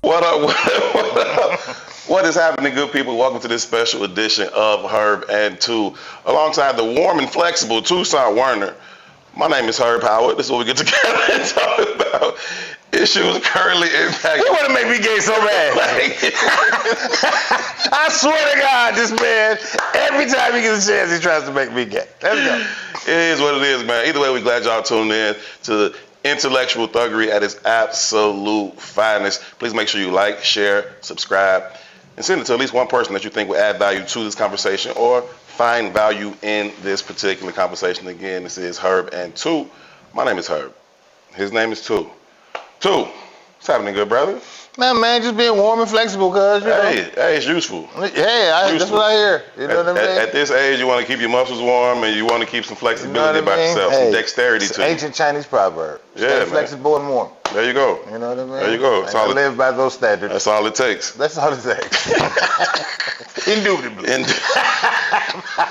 What up? What up? What is happening, good people? Welcome to this special edition of Herb and Two, alongside the warm and flexible Tucson Werner. My name is Herb Howard. This is what we get together and talk about issues currently impacting. You want to make me gay so bad. I swear to God, this man, every time he gets a chance, he tries to make me gay. Let's go. It is what it is, man. Either way, we're glad y'all tuned in to intellectual thuggery at its absolute finest. Please make sure you like, share, subscribe, and send it to at least one person that you think will add value to this conversation or find value in this particular conversation. Again, this is Herb and Two. My name is Herb. His name is Two. Two, what's happening, good brother? Man, just being warm and flexible, cuz, you know. Hey, it's useful. That's what I hear. You know what I mean? At this age, you want to keep your muscles warm and you want to keep some flexibility about yourself, some dexterity it's too. Ancient Chinese proverb. Stay flexible and warm. There you go. You know what I mean? There you go. I live by those standards. That's all it takes. That's all it takes. Indubitably.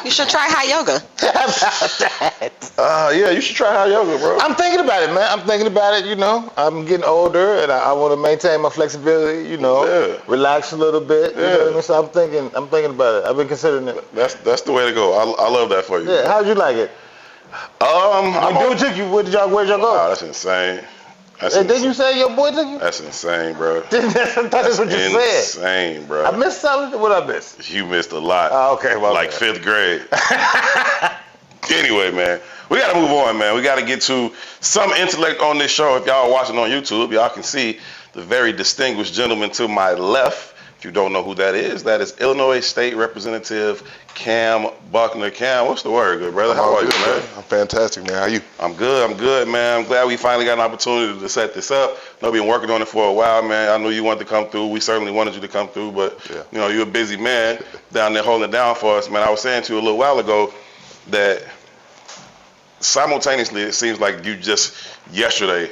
You should try hot yoga. How about that? Yeah, you should try hot yoga, bro. I'm thinking about it, man. I'm thinking about it, you know. I'm getting older and I want to maintain my flexibility, you know. Yeah. Relax a little bit. You know what I mean? So I'm thinking about it. I've been considering it. That's the way to go. I love that for you. Yeah, how'd you like it? Dude took you, where'd y'all go? Oh, that's insane. Didn't you say your boy took you? That's insane, bro. I thought that's what you said. Insane, bro. I missed something? What I missed? You missed a lot. Oh, okay. Well, like 5th grade. Anyway, man, we got to move on, man. We got to get to some intellect on this show. If y'all are watching on YouTube, y'all can see the very distinguished gentleman to my left. If you don't know who that is Illinois State Representative Kam Buckner. Kam, what's the word, good brother? How are you, man? I'm fantastic, man. How are you? I'm good, man. I'm glad we finally got an opportunity to set this up. I know we've been working on it for a while, man. I knew you wanted to come through. We certainly wanted you to come through, but you know, you're a busy man down there holding it down for us, man. I was saying to you a little while ago that simultaneously it seems like you just yesterday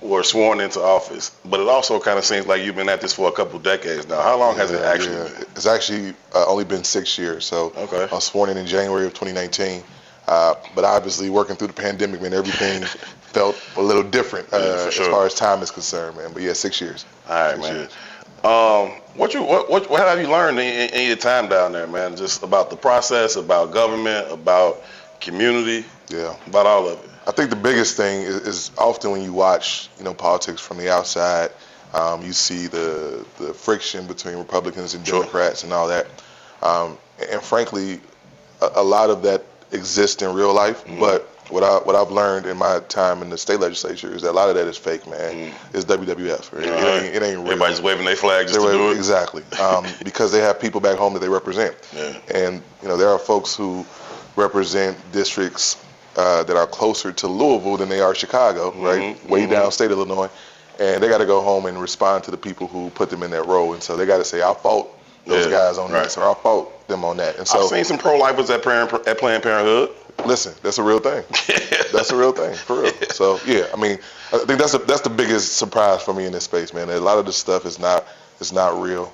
were sworn into office, but it also kind of seems like you've been at this for a couple decades now. How long has it actually been? It's actually only been 6 years. So I was sworn in January of 2019. But obviously working through the pandemic, man, everything felt a little different as far as time is concerned, man. But yeah, 6 years. All right, man. What have you learned in your time down there, man? Just about the process, about government, about community, about all of it. I think the biggest thing is often when you watch, you know, politics from the outside, you see the friction between Republicans and Democrats and all that. And frankly, a lot of that exists in real life. But what I've learned in my time in the state legislature is that a lot of that is fake, man. It's WWF. Right? It ain't real. Everybody's waving their flag just to do it. Exactly. Because they have people back home that they represent. And, you know, there are folks who represent districts that are closer to Louisville than they are Chicago, right? Way downstate Illinois. And they got to go home and respond to the people who put them in that role. And so they got to say, I'll fault those guys on this, or I'll fault them on that. And so I've seen some pro-lifers at Planned Parenthood. Listen, that's a real thing. That's a real thing, for real. So, yeah, I mean, I think that's the biggest surprise for me in this space, man. A lot of this stuff is not real.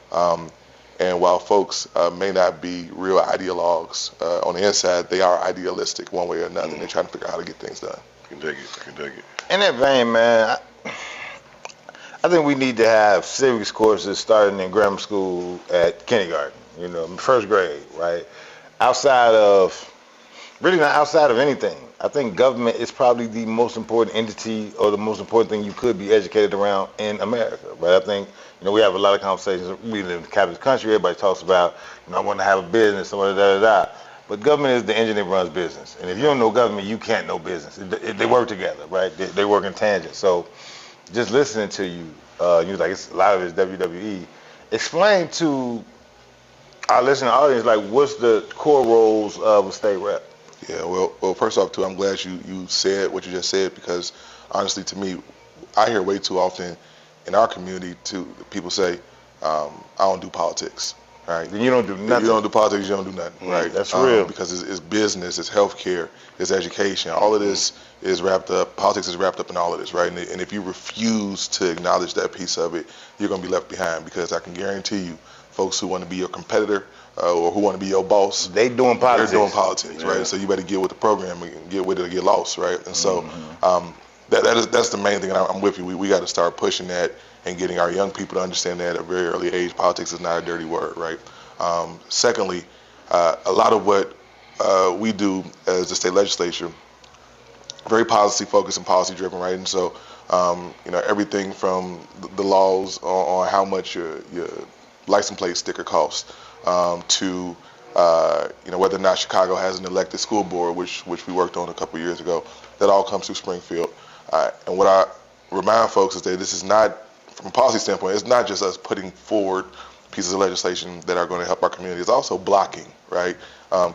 And while folks may not be real ideologues on the inside, they are idealistic one way or another. And they're trying to figure out how to get things done. I can dig it. In that vein, man, I think we need to have civics courses starting in grammar school at kindergarten, you know, 1st grade, right? Really not outside of anything. I think government is probably the most important entity or the most important thing you could be educated around in America, right? I think, you know, we have a lot of conversations. We live in the capitalist country. Everybody talks about, you know, I want to have a business, But government is the engine that runs business. And if you don't know government, you can't know business. They work together, right? They work in tangent. So just listening to you, you like, a lot of it is WWE. Explain to our listening audience, like, what's the core roles of a state rep? Yeah, well, first off, too, I'm glad you said what you just said, because honestly, to me, I hear way too often in our community, people say, I don't do politics. Right. Then you don't do nothing. You don't do politics, you don't do nothing. Right. That's real. Because it's business, it's healthcare, it's education. All of this is wrapped up. Politics is wrapped up in all of this, right? And if you refuse to acknowledge that piece of it, you're going to be left behind. Because I can guarantee you, folks who want to be your competitor or who want to be your boss, they doing politics. They're doing politics, right? So you better get with the program and get with it or get lost, right? And so that's the main thing. And I'm with you. We got to start pushing that and getting our young people to understand that at a very early age, politics is not a dirty word, right? Secondly, a lot of what we do as the state legislature, very policy focused and policy driven, right? And so, everything from the laws on how much your license plate sticker costs, to whether or not Chicago has an elected school board, which we worked on a couple years ago, that all comes through Springfield. And what I remind folks is that this is not, from a policy standpoint, it's not just us putting forward pieces of legislation that are going to help our community. It's also blocking, right?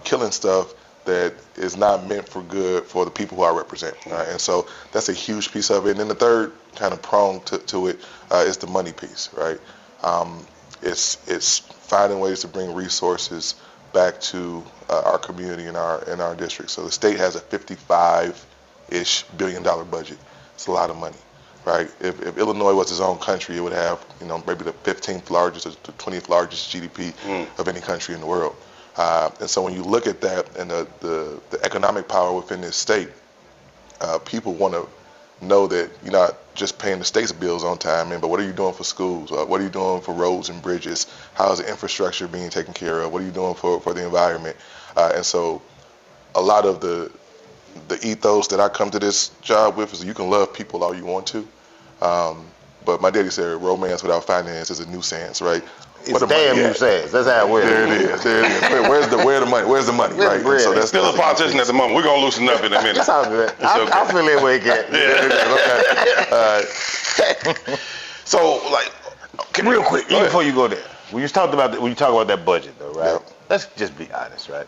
Killing stuff that is not meant for good for the people who I represent. Right? And so that's a huge piece of it. And then the third kind of prong to it is the money piece, right? It's finding ways to bring resources back to our community and our district. So the state has a $55-ish billion budget. It's a lot of money, right? If Illinois was its own country, it would have, maybe the 15th largest or the 20th largest GDP of any country in the world. And so when you look at that and the economic power within this state, people want to know that you're not just paying the state's bills on time, but what are you doing for schools? What are you doing for roads and bridges? How is the infrastructure being taken care of? What are you doing for the environment? And so a lot of the ethos that I come to this job with is you can love people all you want to, but my daddy said romance without finance is a nuisance, right? It's damn nuisance. That's how it works. There it is. Where's the money? Where's the money? Right. And so that's still a politician at the moment. We're gonna loosen up in a minute. That's all good. I feel that way, Cat. Yeah. So, real quick, even before you go there, when you talk about that budget, though, right? Yeah. Let's just be honest, right?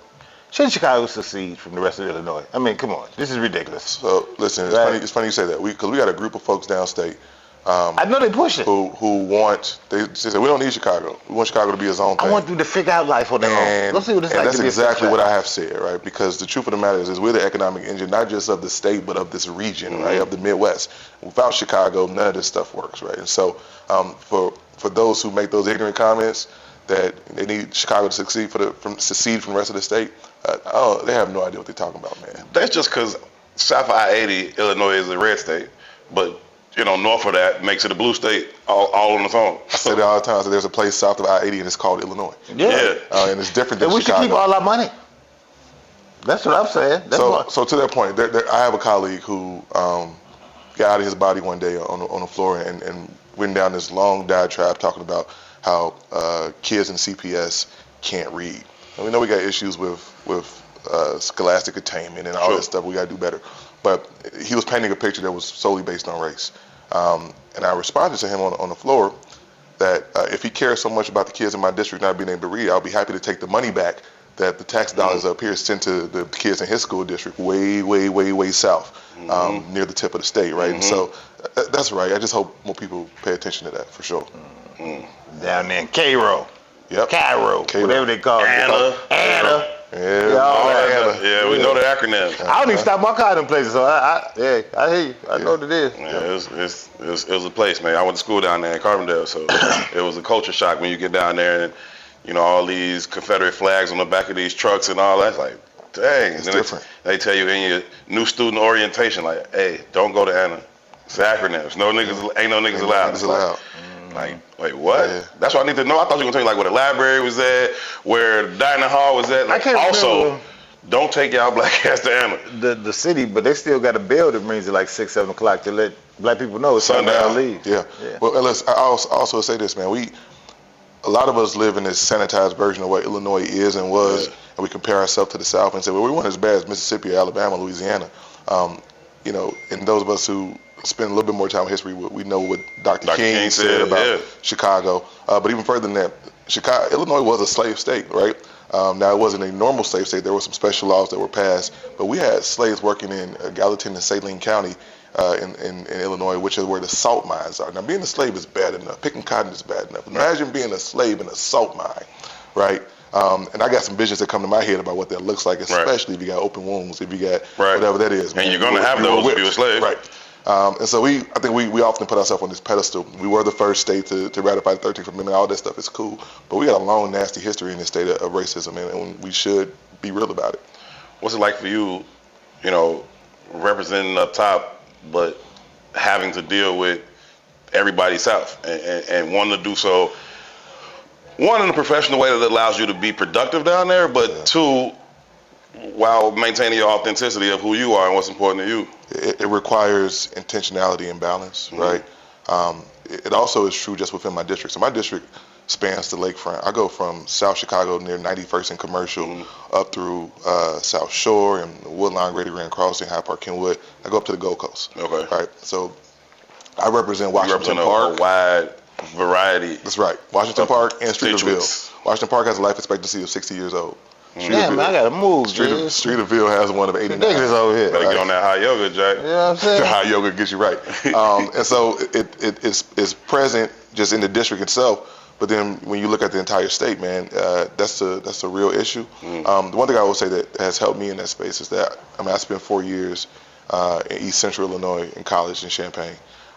Shouldn't Chicago secede from the rest of Illinois? I mean, come on, this is ridiculous. So listen, it's funny you say that. Because we got a group of folks downstate. I know they push it. Who want? They say we don't need Chicago. We want Chicago to be its own thing. I want them to figure out life on their own. Let's see what it's like. That's to be exactly what I have said, right? Because the truth of the matter is we're the economic engine, not just of the state, but of this region, right? Of the Midwest. Without Chicago, none of this stuff works, right? And so, for those who make those ignorant comments that they need Chicago to secede from the rest of the state, they have no idea what they're talking about, man. That's just because south of I-80, Illinois is a red state, but north of that makes it a blue state all on its own. I say that all the time. So there's a place south of I-80 and it's called Illinois. Yeah. And it's different than and we Chicago. should keep all our money. That's what I'm saying. So to that point, I have a colleague who got out of his body one day on the floor and went down this long diatribe talking about how kids in CPS can't read. And we know we got issues with scholastic attainment and all that stuff. We got to do better. But he was painting a picture that was solely based on race. And I responded to him on the floor that if he cares so much about the kids in my district not being able to read, I'll be happy to take the money back that the tax dollars up here sent to the kids in his school district way south, near the tip of the state, right? And so that's right. I just hope more people pay attention to that for sure. Down there in Cairo. Yep. Cairo. Whatever they call it. Anna. Yeah, we know the acronym. I don't even stop my car in them places, so I hear you. I know what it is. Yeah, it was a place, man. I went to school down there in Carbondale, so it was a culture shock when you get down there and all these Confederate flags on the back of these trucks and all that. It's like, dang. It's different. They tell you in your new student orientation, like, hey, don't go to Anna. It's acronyms. Ain't no niggas allowed. Like, wait, what? Yeah. That's what I need to know. I thought you were going to tell me, where the library was at, where the dining hall was at. I can't remember. Don't take y'all black ass to Anna. The city, but they still got a bell that rings at 6, 7 o'clock to let black people know it's time to leave. Yeah. Well, I also say this, man. A lot of us live in this sanitized version of what Illinois is and was, and we compare ourselves to the South and say, well, we weren't as bad as Mississippi, Alabama, Louisiana. And those of us who spend a little bit more time in history, we know what Dr. King said about Chicago. But even further than that, Illinois was a slave state, right? Now, it wasn't a normal slave state. There were some special laws that were passed, but we had slaves working in Gallatin and Saline County in Illinois, which is where the salt mines are. Now, being a slave is bad enough. Picking cotton is bad enough. Imagine being a slave in a salt mine, right? And I got some visions that come to my head about what that looks like, especially if you got open wounds, if you got whatever that is. And you're going to have those if you're a slave. Right. And so I think we often put ourselves on this pedestal. We were the first state to ratify the 13th Amendment. All that stuff is cool. But we got a long, nasty history in this state of racism, and we should be real about it. What's it like for you, representing up top, but having to deal with everybody south and wanting to do so, one, in a professional way that allows you to be productive down there, but two, while maintaining your authenticity of who you are and what's important to you. It requires intentionality and balance, right? It also is true just within my district. So my district spans the lakefront. I go from South Chicago near 91st and Commercial up through South Shore and Woodline, Greater Grand Crossing, Hyde Park, Kenwood. I go up to the Gold Coast. Okay. Right. So I represent Washington Park. A wide variety. That's right. Washington Park and constituents. Streeterville. Washington Park has a life expectancy of 60 years old. Damn, man, I gotta move, dude. Streeterville has one of 89. Ridiculous over here. Better get on that high yoga, Jack. You know what I'm saying? High yoga gets you right. And so it's present just in the district itself. But then when you look at the entire state, man, that's a real issue. The one thing I will say that has helped me in that space is that I spent 4 years in East Central Illinois in college in Champaign,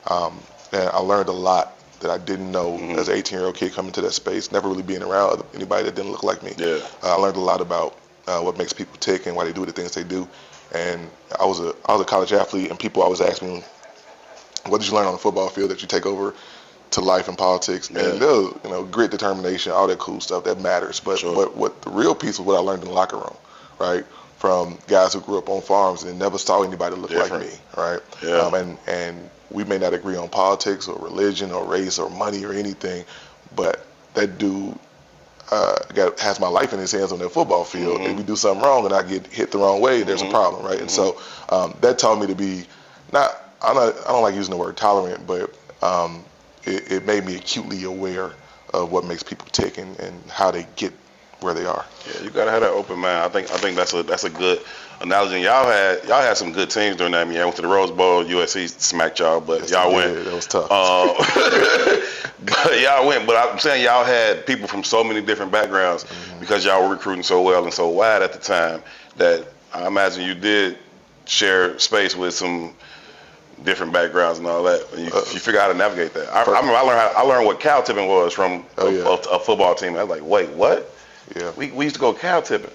and I learned a lot that I didn't know as an 18-year-old kid coming to that space, never really being around anybody that didn't look like me. Yeah. I learned a lot about what makes people tick and why they do the things they do. And I was a college athlete, and people always ask me, what did you learn on the football field that you take over to life and politics? Yeah. And there's, grit, determination, all that cool stuff, that matters. But what the real piece was what I learned in the locker room, right? From guys who grew up on farms and never saw anybody look like me, right? Yeah. And we may not agree on politics or religion or race or money or anything, but that dude has my life in his hands on that football field. If we do something wrong and I get hit the wrong way, there's a problem, right? And so that taught me to be I don't like using the word tolerant, but it made me acutely aware of what makes people tick and how they get where they are. Yeah, you gotta have that open mind. I think that's a good analogy. Y'all had some good teams during that. I mean, I went to the Rose Bowl. USC smacked y'all, but Yes, y'all went. That was tough. But y'all went. But I'm saying y'all had people from so many different backgrounds because y'all were recruiting so well and so wide at the time that I imagine you did share space with some different backgrounds and all that. And you figure out how to navigate that. I remember I learned what cow tipping was from a football team. I was like, wait, what? Yeah. We used to go cow tipping.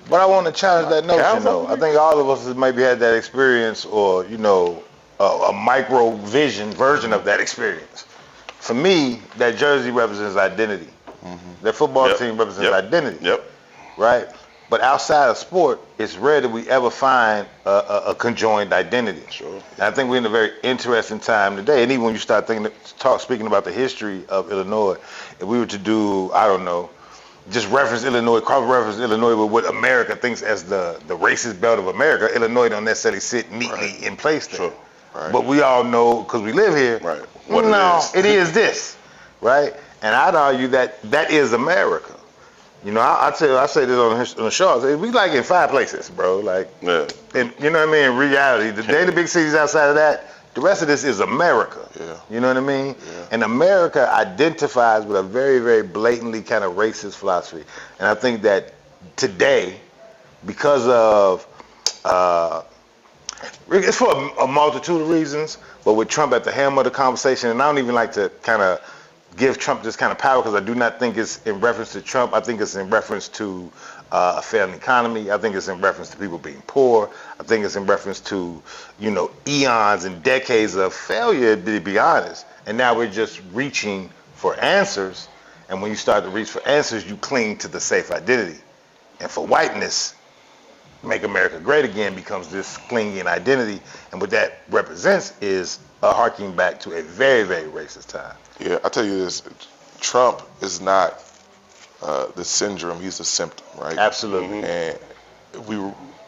But I want to challenge that notion, though. I think all of us has maybe had that experience or, a micro version of that experience. For me, that jersey represents identity. That football team represents identity. Yep. Right? But outside of sport, it's rare that we ever find a conjoined identity. Sure. And I think we're in a very interesting time today. And even when you start speaking about the history of Illinois, if we were to do, I don't know, just cross-reference Illinois with what America thinks as the racist belt of America, Illinois don't necessarily sit neatly in place there. Sure. Right. But we all know, because we live here, what it is this, right? And I'd argue that is America. I say this on the show. I say, we like in 5 places, bro. Like, and you know what I mean? In reality, the big cities outside of that, the rest of this is America. Yeah. You know what I mean? Yeah. And America identifies with a very, very blatantly kind of racist philosophy. And I think that today, because of, it's for a multitude of reasons, but with Trump at the helm of the conversation, and I don't even like to kind of give Trump this kind of power because I do not think it's in reference to Trump. I think it's in reference to a failing economy. I think it's in reference to people being poor. I think it's in reference to, eons and decades of failure, to be honest. And now we're just reaching for answers. And when you start to reach for answers, you cling to the safe identity. And for whiteness, make America great again becomes this clinging identity. And what that represents is harking back to a very, very racist time. Yeah, I'll tell you this. Trump is not the syndrome, he's the symptom, right? Absolutely. And if we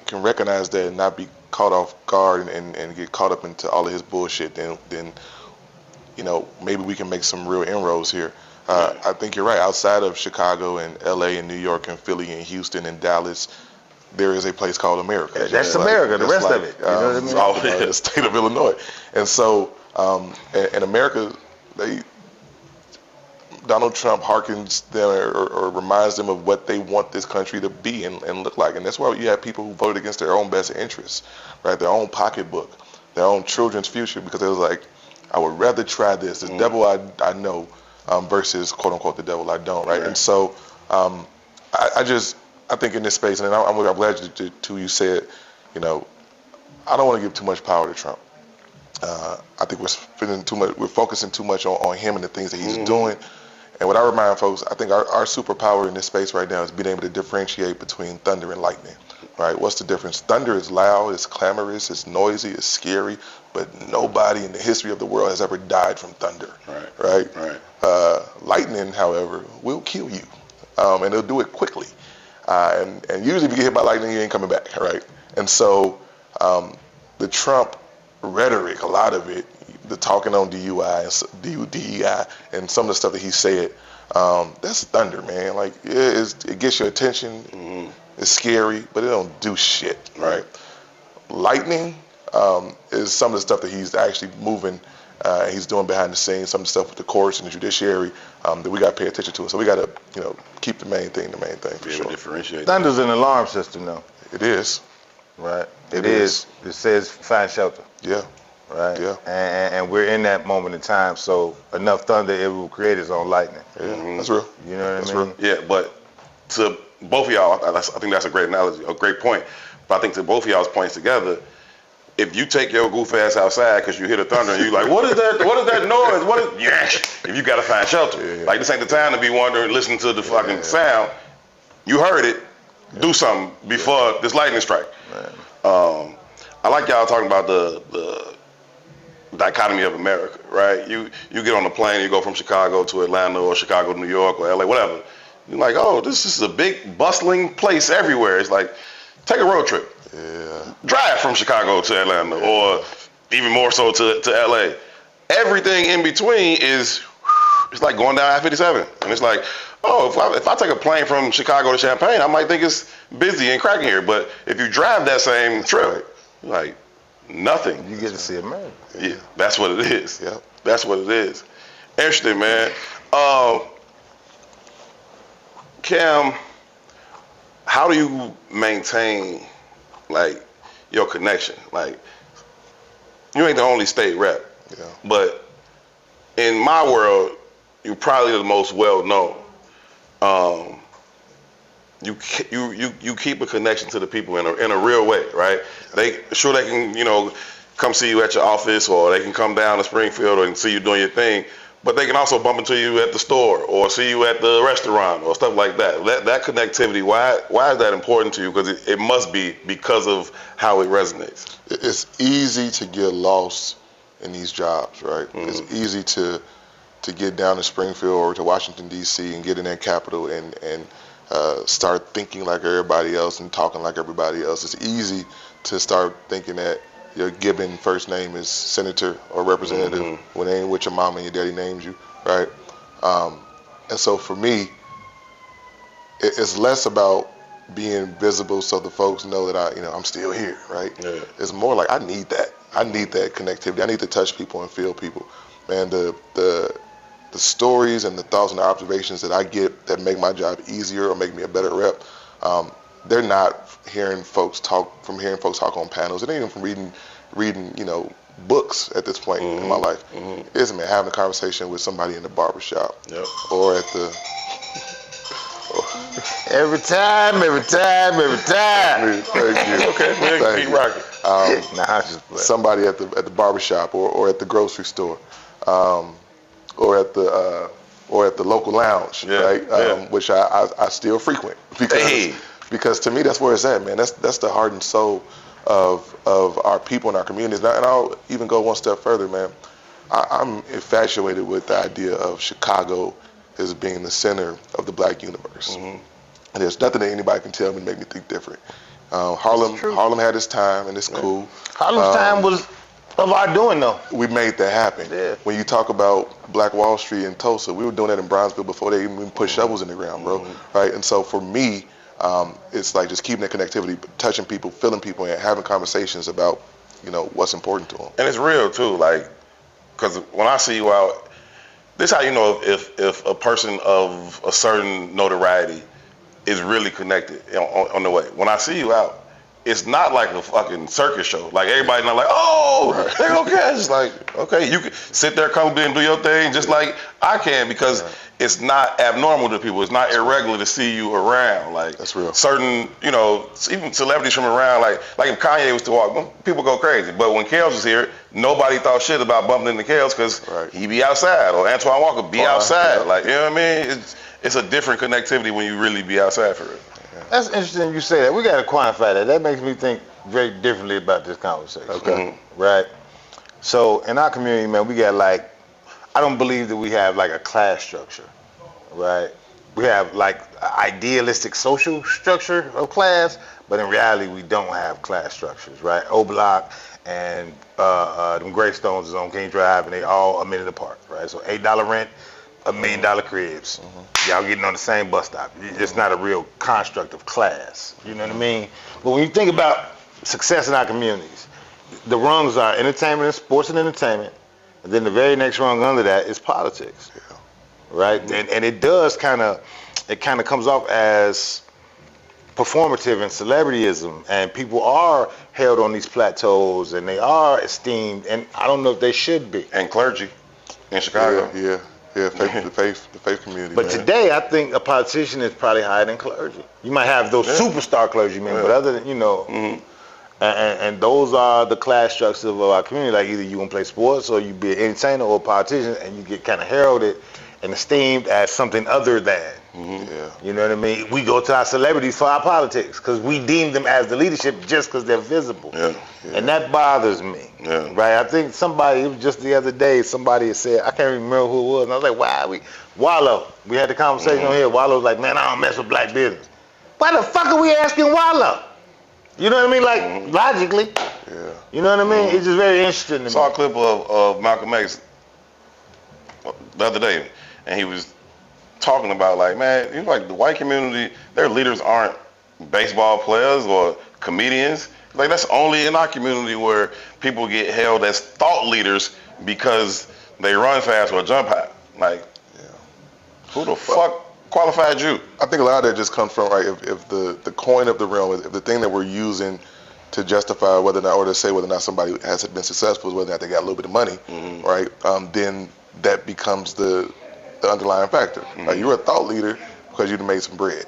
can recognize that and not be caught off guard and get caught up into all of his bullshit, then maybe we can make some real inroads here. I think you're right. Outside of Chicago and LA and New York and Philly and Houston and Dallas, there is a place called America. Yeah, that's America, the rest of it. You know what I mean? It's all the state of Illinois. And so, in America, Donald Trump harkens them or reminds them of what they want this country to be and look like. And that's why you have people who voted against their own best interests, right? Their own pocketbook, their own children's future, because it was like, I would rather try this, the devil I know, versus quote unquote the devil I don't, right? And so I think in this space, and I'm glad you said, I don't want to give too much power to Trump. I think we're focusing too much on him and the things that he's doing. And what I remind folks, I think our superpower in this space right now is being able to differentiate between thunder and lightning, right? What's the difference? Thunder is loud, it's clamorous, it's noisy, it's scary, but nobody in the history of the world has ever died from thunder, right? Lightning, however, will kill you, and it'll do it quickly. And usually if you get hit by lightning, you ain't coming back, right? And so the Trump rhetoric, a lot of it, the talking on DEI and some of the stuff that he said, that's thunder, man. Like it gets your attention. It's scary, but it don't do shit, right? Lightning is some of the stuff that he's actually moving. He's doing behind the scenes, some of the stuff with the courts and the judiciary that we got to pay attention to. So we got to, keep the main thing for sure. Differentiate. Thunder's an alarm system, though. It is. Right. It is. It says find shelter. Yeah. Right. Yeah. And we're in that moment in time. So enough thunder, it will create its own lightning. Yeah. That's real. You know what I mean? Real. Yeah, but to both of y'all, I think that's a great analogy, a great point. But I think to both of y'all's points together, if you take your goof ass outside because you hear the thunder and you're like, what is that? What is that noise? If you gotta find shelter, like this ain't the time to be wondering, listening to the fucking sound. You heard it. Do something before this lightning strike. I like y'all talking about the dichotomy of America, right? You get on a plane, you go from Chicago to Atlanta or Chicago to New York or LA, whatever. You're like, oh, this is a big bustling place everywhere. It's like, take a road trip. Yeah. Drive from Chicago to Atlanta or even more so to LA. Everything in between it's like going down I-57. And it's like, oh, if I take a plane from Chicago to Champaign, I might think it's busy and cracking here. But if you drive that same trip, like nothing. You get to see America. Yeah, that's what it is. Yeah. That's what it is. Interesting, man. Kam, how do you maintain like your connection? Like, you ain't the only state rep, but in my world, you're probably the most well known. You keep a connection to the people in a real way, right? They can come see you at your office, or they can come down to Springfield and see you doing your thing. But they can also bump into you at the store or see you at the restaurant or stuff like that. That connectivity, why is that important to you? Because it must be because of how it resonates. It's easy to get lost in these jobs, right? It's easy to get down to Springfield or to Washington, D.C. and get in that capital and start thinking like everybody else and talking like everybody else. It's easy to start thinking that your given first name is senator or representative when it ain't what your mama and your daddy names you, right? And so for me, it's less about being visible so the folks know that I'm still here, right? Yeah. It's more like I need that. I need that connectivity. I need to touch people and feel people. Man, the stories and the thoughts and the observations that I get that make my job easier or make me a better rep, they're not hearing folks talk on panels. It ain't even from reading books at this point in my life. It's having a conversation with somebody in the barbershop or at the Every time. Thank you. Okay, keep rocking. Somebody at the barbershop or at the grocery store, or at the local lounge, right? Which I still frequent because to me that's where it's at, man. That's the heart and soul of our people and our communities. And I'll even go one step further, man. I'm infatuated with the idea of Chicago as being the center of the black universe. And there's nothing that anybody can tell me to make me think different. Harlem had its time, and it's cool. Harlem's time was of our doing, though. We made that happen. Yeah. When you talk about Black Wall Street in Tulsa, we were doing that in Brownsville before they even put shovels in the ground, bro. Right? And so for me, it's like just keeping that connectivity, touching people, feeling people, and having conversations about, what's important to them. And it's real too, like, because when I see you out, this is how you know if a person of a certain notoriety is really connected on the way. When I see you out, it's not like a fucking circus show. Like everybody not like, oh, they gonna catch. It's like, okay, you can sit there comfortably and do your thing just like I can because it's not abnormal to people. It's not irregular to see you around. Like that's real. Certain, even celebrities from around, like if Kanye was to walk, people go crazy. But when Kels was here, nobody thought shit about bumping into Kels because he be outside or Antoine Walker be outside. Like, you know what I mean? It's a different connectivity when you really be outside for it. That's interesting you say that. We got to quantify that. That makes me think very differently about this conversation. Okay. Right? So in our community, man, we got I don't believe that we have a class structure, right? We have idealistic social structure of class, but in reality, we don't have class structures, right? O-Block and them Greystones is on King Drive, and they all a minute apart, right? So $8 rent, $1 million cribs. Y'all getting on the same bus stop. It's not a real construct of class. You know what I mean? But when you think about success in our communities, the rungs are entertainment and sports and entertainment, and then the very next rung under that is politics, right? And it does kind of comes off as performative and celebrityism, and people are held on these plateaus, and they are esteemed, and I don't know if they should be. And clergy in Chicago. Yeah, the faith community. But today, I think a politician is probably higher than clergy. You might have those superstar clergymen, but other than, and those are the class structures of our community. Like either you gonna play sports or you be an entertainer or a politician, and you get kind of heralded and esteemed as something other than. You know what I mean? We go to our celebrities for our politics because we deem them as the leadership just because they're visible. And that bothers me. Right? I think it was just the other day, somebody had said, I can't remember who it was, and I was like, why Wallow. We had the conversation on here. Wallow was like, man, I don't mess with black business. Why the fuck are we asking Wallow? You know what I mean? Logically. You know what I mean? It's just very interesting to me. I saw a clip of Malcolm X the other day, and he was talking about man, the white community, their leaders aren't baseball players or comedians. That's only in our community where people get held as thought leaders because they run fast or jump high. Who the fuck qualified you? I think a lot of that just comes from if the coin of the realm, if the thing that we're using to justify whether or not, or to say whether or not somebody has been successful is whether or not they got a little bit of money, right? Then that becomes the underlying factor. You're a thought leader because you made some bread.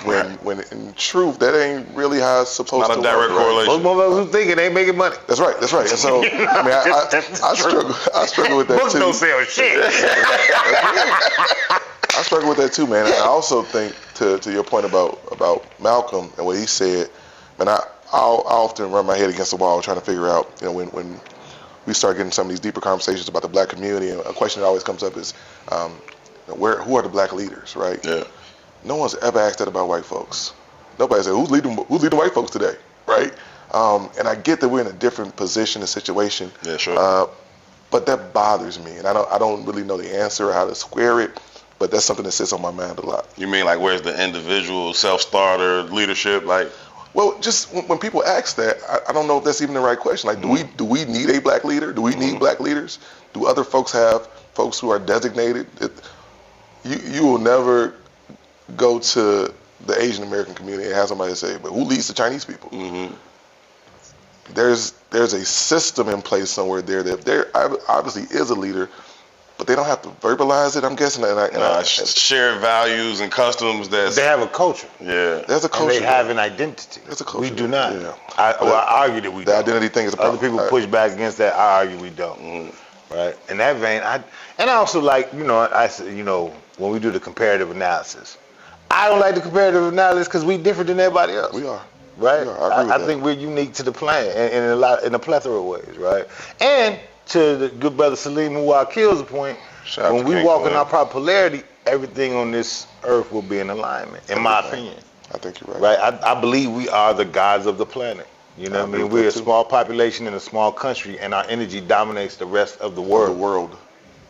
When in truth, that ain't really how it's supposed to work. Not a direct Most correlation. motherfuckers who thinking they making money. That's right. And so, I struggle with that Books too. don't sell shit. I struggle with that too, man. And I also think to your point about Malcolm and what he said, man, I'll often run my head against the wall trying to figure out, when we start getting some of these deeper conversations about the black community, and a question that always comes up is, who are the black leaders, right? No one's ever asked that about white folks. Nobody said, who's leading white folks today, right? And I get that we're in a different position and situation. Yeah, sure. But that bothers me, and I don't really know the answer or how to square it. But that's something that sits on my mind a lot. You mean where's the individual self-starter leadership? Well, just when people ask that, I don't know if that's even the right question. Do we need a black leader? Do we need black leaders? Do other folks have folks who are designated? You will never go to the Asian American community and have somebody say, but who leads the Chinese people? There's a system in place somewhere there that there obviously is a leader, but they don't have to verbalize it, I'm guessing. Shared values and customs. They have a culture. Yeah. There's a culture. And they have an identity. There's a culture. We do not. Yeah. I argue that we don't. The identity thing is a problem. Other people push back against that. I argue we don't. Right? In that vein, I also when we do the comparative analysis, I don't like the comparative analysis because we different than everybody else. We are. Right? We are. I think we're unique to the planet in a plethora of ways, right? And to the good brother Salim Muwah Kills the point, when we walk in our proper polarity, everything on this earth will be in alignment, in my opinion. I think you're right. I believe we are the gods of the planet. You know what I mean? We're a small population in a small country, and our energy dominates the rest of the world.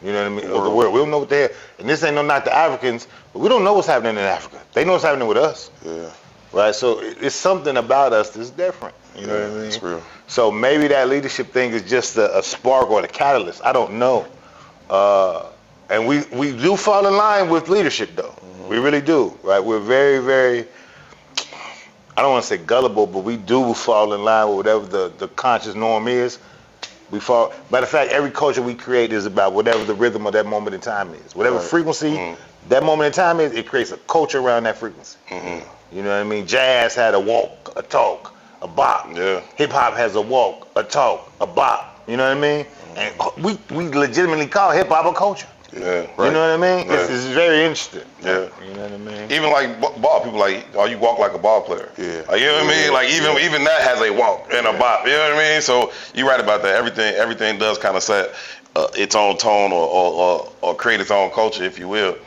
You know what I mean? Of the world. We don't know what the hell. And this ain't no knock to Africans, but we don't know what's happening in Africa. They know what's happening with us. Yeah. Right? So it's something about us that's different. You know what I mean? It's real. So maybe that leadership thing is just a spark or the catalyst. I don't know. And we do fall in line with leadership, though. We really do. Right? We're very, very... I don't want to say gullible, but we do fall in line with whatever the conscious norm is. We fall. Matter of fact, every culture we create is about whatever the rhythm of that moment in time is. Whatever frequency that moment in time is, it creates a culture around that frequency. You know what I mean? Jazz had a walk, a talk, a bop. Yeah. Hip hop has a walk, a talk, a bop. You know what I mean? And we legitimately call hip hop a culture. Yeah, right. You know what I mean? Yeah. It's very interesting. Yeah. You know what I mean? Even like ball, people like, oh, you walk like a ball player. Yeah. Like, you know what I mean? Like even that has a walk and a bop. You know what I mean? So you're right about that. Everything does kind of set its own tone or create its own culture, if you will.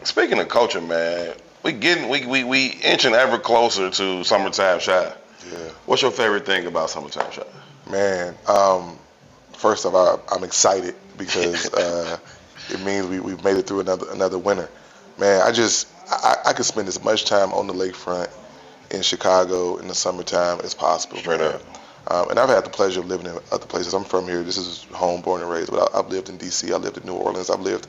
Speaking of culture, man, we inching ever closer to Summertime Shy. Yeah. What's your favorite thing about Summertime Shy? Man, first off, I'm excited because it means we've made it through another winter. Man, I could spend as much time on the lakefront in Chicago in the summertime as possible. Straight up. And I've had the pleasure of living in other places. I'm from here. This is home, born and raised. But I've lived in D.C. I lived in New Orleans. I've lived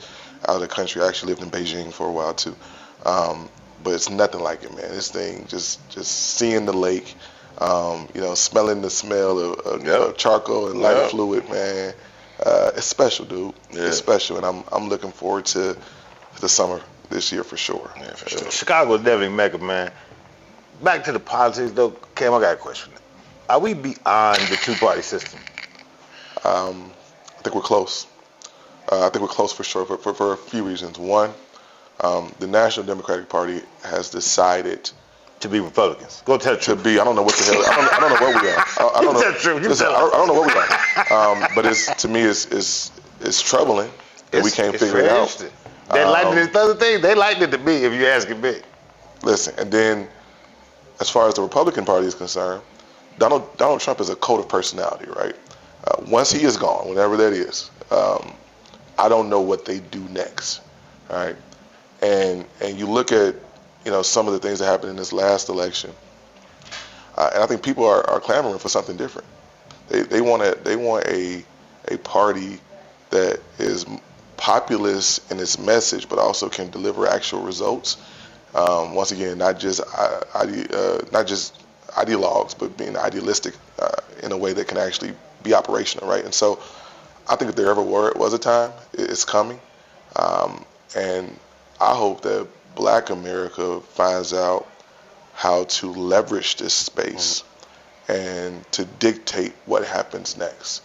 out of the country. I actually lived in Beijing for a while too. But it's nothing like it, man. This thing, just seeing the lake, smelling the smell of charcoal and lighter fluid, man. It's special, dude. Yeah. It's special, and I'm looking forward to the summer this year for sure. Yeah, for sure. Chicago is definitely mecca, man. Back to the politics, though. Cam, I got a question. Are we beyond the two-party system? I think we're close. I think we're close for sure for a few reasons. One, the National Democratic Party has decided To be Republicans. Go tell the to truth. be, I don't know what the hell, I don't know what we are. I don't know. Tell the truth. You Listen, tell I don't know what we are. But to me, it's troubling that we can't figure it out. They liked it. Other thing, they liked it to be, if you're asking me. Listen, and then as far as the Republican Party is concerned, Donald Trump is a cult of personality, right? Once he is gone, whenever that is, I don't know what they do next, right? And you look at some of the things that happened in this last election, and I think people are clamoring for something different. They want a party that is populist in its message, but also can deliver actual results. Once again, not just ideologues, but being idealistic in a way that can actually be operational, right? And so I think if there ever was a time, it's coming. And I hope that Black America finds out how to leverage this space and to dictate what happens next.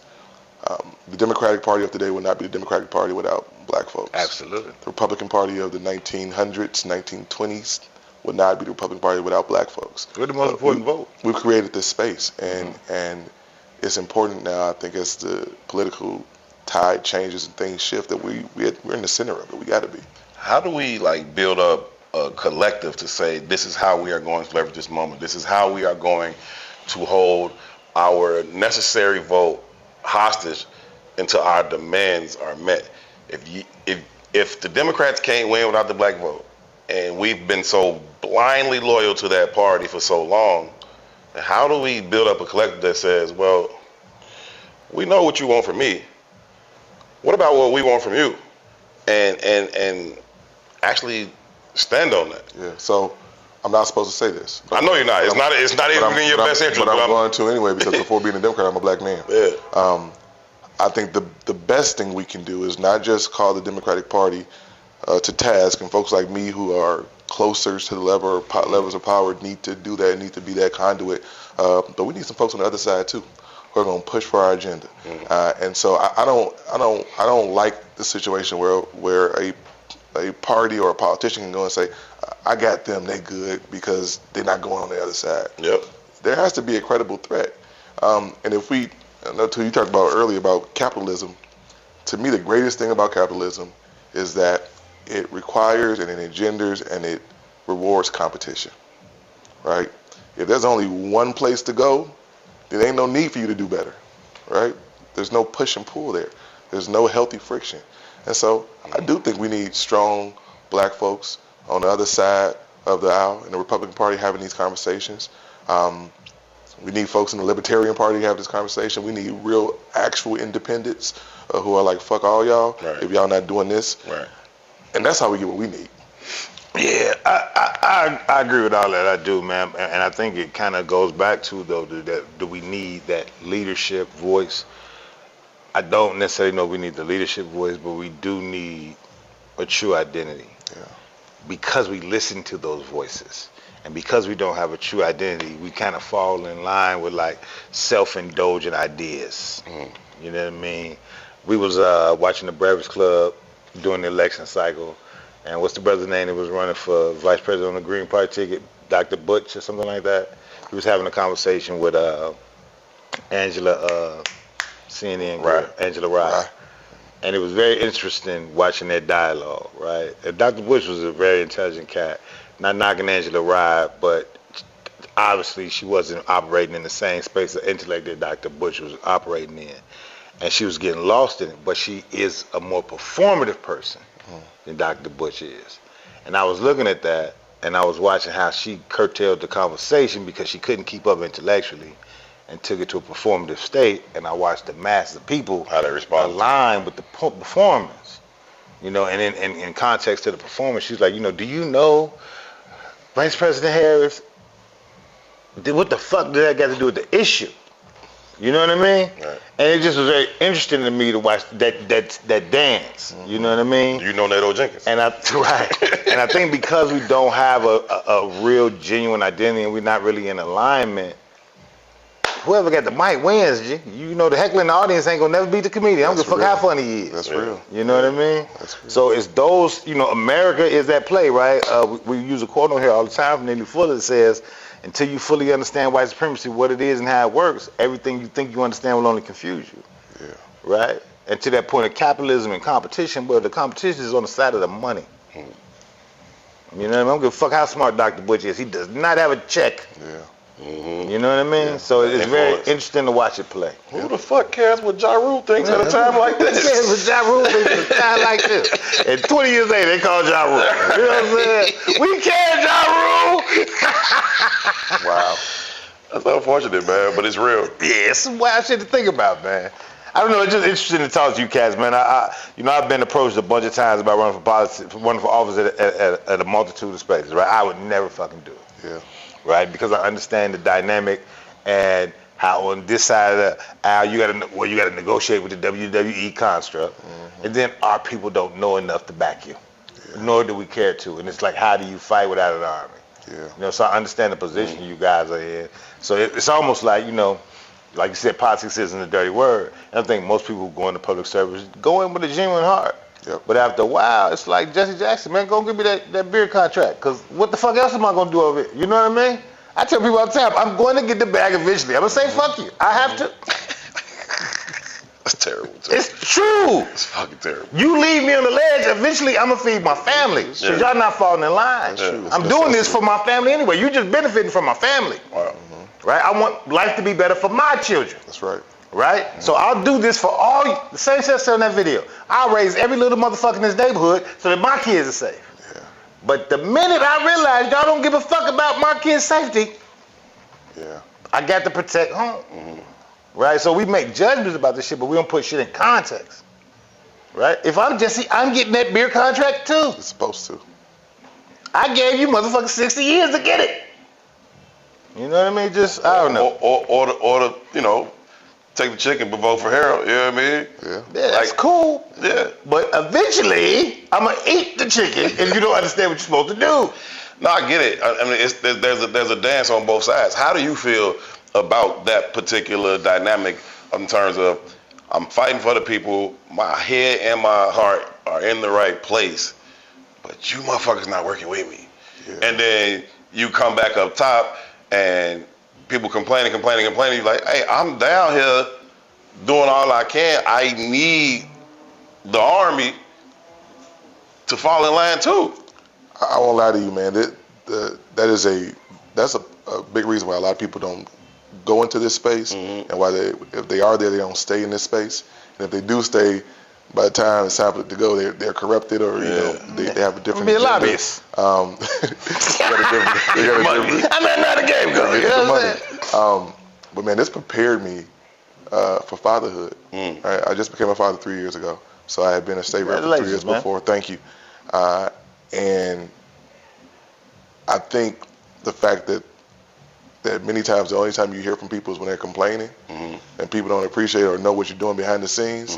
The Democratic Party of today would not be the Democratic Party without Black folks. Absolutely. The Republican Party of the 1900s, 1920s would not be the Republican Party without Black folks. We're the most important vote. We've created this space, and it's important now, I think, as the political tide changes and things shift, that we're in the center of it. We got to be. How do we build up a collective to say this is how we are going to leverage this moment? This is how we are going to hold our necessary vote hostage until our demands are met. If the Democrats can't win without the Black vote, and we've been so blindly loyal to that party for so long, how do we build up a collective that says, well, we know what you want from me. What about what we want from you? And actually stand on that. Yeah. So I'm not supposed to say this. I know you're not. It's not even in your best interest. But I'm going to anyway, because before being a Democrat, I'm a Black man. Yeah. I think the best thing we can do is not just call the Democratic Party to task, and folks like me who are closer to the levels of power need to do that, need to be that conduit. But we need some folks on the other side too, who are going to push for our agenda. And so I don't like the situation where a party or a politician can go and say, I got them, they good, because they're not going on the other side. Yep. There has to be a credible threat. And if we, you talked about earlier about capitalism, to me the greatest thing about capitalism is that it requires and it engenders and it rewards competition, right? If there's only one place to go, there ain't no need for you to do better, right? There's no push and pull there. There's no healthy friction. And so I do think we need strong Black folks on the other side of the aisle in the Republican Party having these conversations. We need folks in the Libertarian Party to have this conversation. We need real, actual independents who are like, fuck all y'all, right, if y'all not doing this. Right. And that's how we get what we need. Yeah, I agree with all that. I do, man, and I think it kind of goes back to though that do we need that leadership voice? I don't necessarily know we need the leadership voice, but we do need a true identity. Yeah. Because we listen to those voices, and because we don't have a true identity, we kind of fall in line with like self-indulgent ideas. You know what I mean? We was watching the Breakfast Club during the election cycle. And what's the brother's name that was running for vice president on the Green Party ticket? Dr. Butch or something like that. He was having a conversation with Angela, CNN girl, Angela Rye. And it was very interesting watching that dialogue, right? And Dr. Bush was a very intelligent cat. Not knocking Angela Rye, but obviously she wasn't operating in the same space of intellect that Dr. Bush was operating in. And she was getting lost in it, but she is a more performative person than Dr. Bush is. And I was looking at that, and I was watching how she curtailed the conversation because she couldn't keep up intellectually and took it to a performative state. And I watched the masses of people How they respond. align with the performance. You know, and in context to the performance, she's like, you know, do you know Vice President Harris, what the fuck did that got to do with the issue? You know what I mean? Right. And it just was very interesting to me to watch that dance. You know what I mean? Do you know Nato Jenkins? And I think because we don't have a real genuine identity and we're not really in alignment, whoever got the mic wins. You know, the heckler in the audience ain't gonna never beat the comedian. I don't give a fuck how funny he is. That's real. You know what I mean? That's real. So it's those, you know, America is at play, right? We use a quote on here all the time from Nelly Fuller that says, until you fully understand white supremacy, what it is and how it works, everything you think you understand will only confuse you. Yeah. Right? And to that point of capitalism and competition, but the competition is on the side of the money. You know what I mean? I don't give a fuck how smart Dr. Butch is. He does not have a check. Yeah. You know what I mean? Yeah. So it's very Influence. interesting to watch it play. Who the fuck cares what Ja Rule thinks at a time like Who cares this? what Ja Rule thinks at a time like this? And 20 years later, they call Ja Rule. You know what I'm saying? We care, Ja Rule! Wow. That's unfortunate, man, but it's real. Yeah, it's some wild shit to think about, man. I don't know. It's just interesting to talk to you cats, man. I've been approached a bunch of times about running for office at a multitude of spaces, right? I would never fucking do it. Yeah. Right? Because I understand the dynamic and how on this side of the aisle you got to negotiate with the WWE construct, and then our people don't know enough to back you, nor do we care to. And it's like, how do you fight without an army? Yeah. You know, so I understand the position you guys are in. So it's almost like, you know, like you said, politics isn't a dirty word. And I think most people who go into public service go in with a genuine heart. Yep. But after a while, it's like Jesse Jackson, man, go give me that beer contract. Because what the fuck else am I going to do over it? You know what I mean? I tell people all the time, I'm going to get the bag eventually. I'm going to say, fuck you. I have to. That's terrible, too. It's true. It's fucking terrible. You leave me on the ledge, eventually I'm going to feed my family. Because y'all not falling in line. true. I'm doing this for my family anyway. You just benefiting from my family. Wow. Right? I want life to be better for my children. That's right. Right? So I'll do this for all you. The same shit said in that video. I'll raise every little motherfucker in this neighborhood so that my kids are safe. Yeah. But the minute I realize y'all don't give a fuck about my kids' safety, Yeah. I got to protect home. Right? So we make judgments about this shit, but we don't put shit in context. Right? If I'm Jesse, I'm getting that beer contract too. It's supposed to. I gave you motherfuckers 60 years to get it. You know what I mean? Just, I don't know. Or the, you know, take the chicken but vote for Harold. You know what I mean? Yeah. Yeah, that's Like- cool. Yeah. But eventually, I'm going to eat the chicken if you don't understand what you're supposed to do. No, I get it. I mean, there's a dance on both sides. How do you feel about that particular dynamic in terms of I'm fighting for the people, my head and my heart are in the right place, but you motherfuckers not working with me. Yeah. And then you come back up top and people complaining. You're like, hey, I'm down here doing all I can. I need the army to fall in line too. I won't lie to you, man. That's a big reason why a lot of people don't go into this space, and why if they are there, they don't stay in this space. And if they do stay, by the time it's time for it to go, they're corrupted, or you know they have a different. Be a agenda. lobbyist. They got a different. I mean, not a game goes. You know what I'm saying? But man, this prepared me for fatherhood. Right? I just became a father 3 years ago, so I had been a state rep for 3 years Congratulations, man. before. Thank you. And I think the fact that many times the only time you hear from people is when they're complaining, and people don't appreciate or know what you're doing behind the scenes.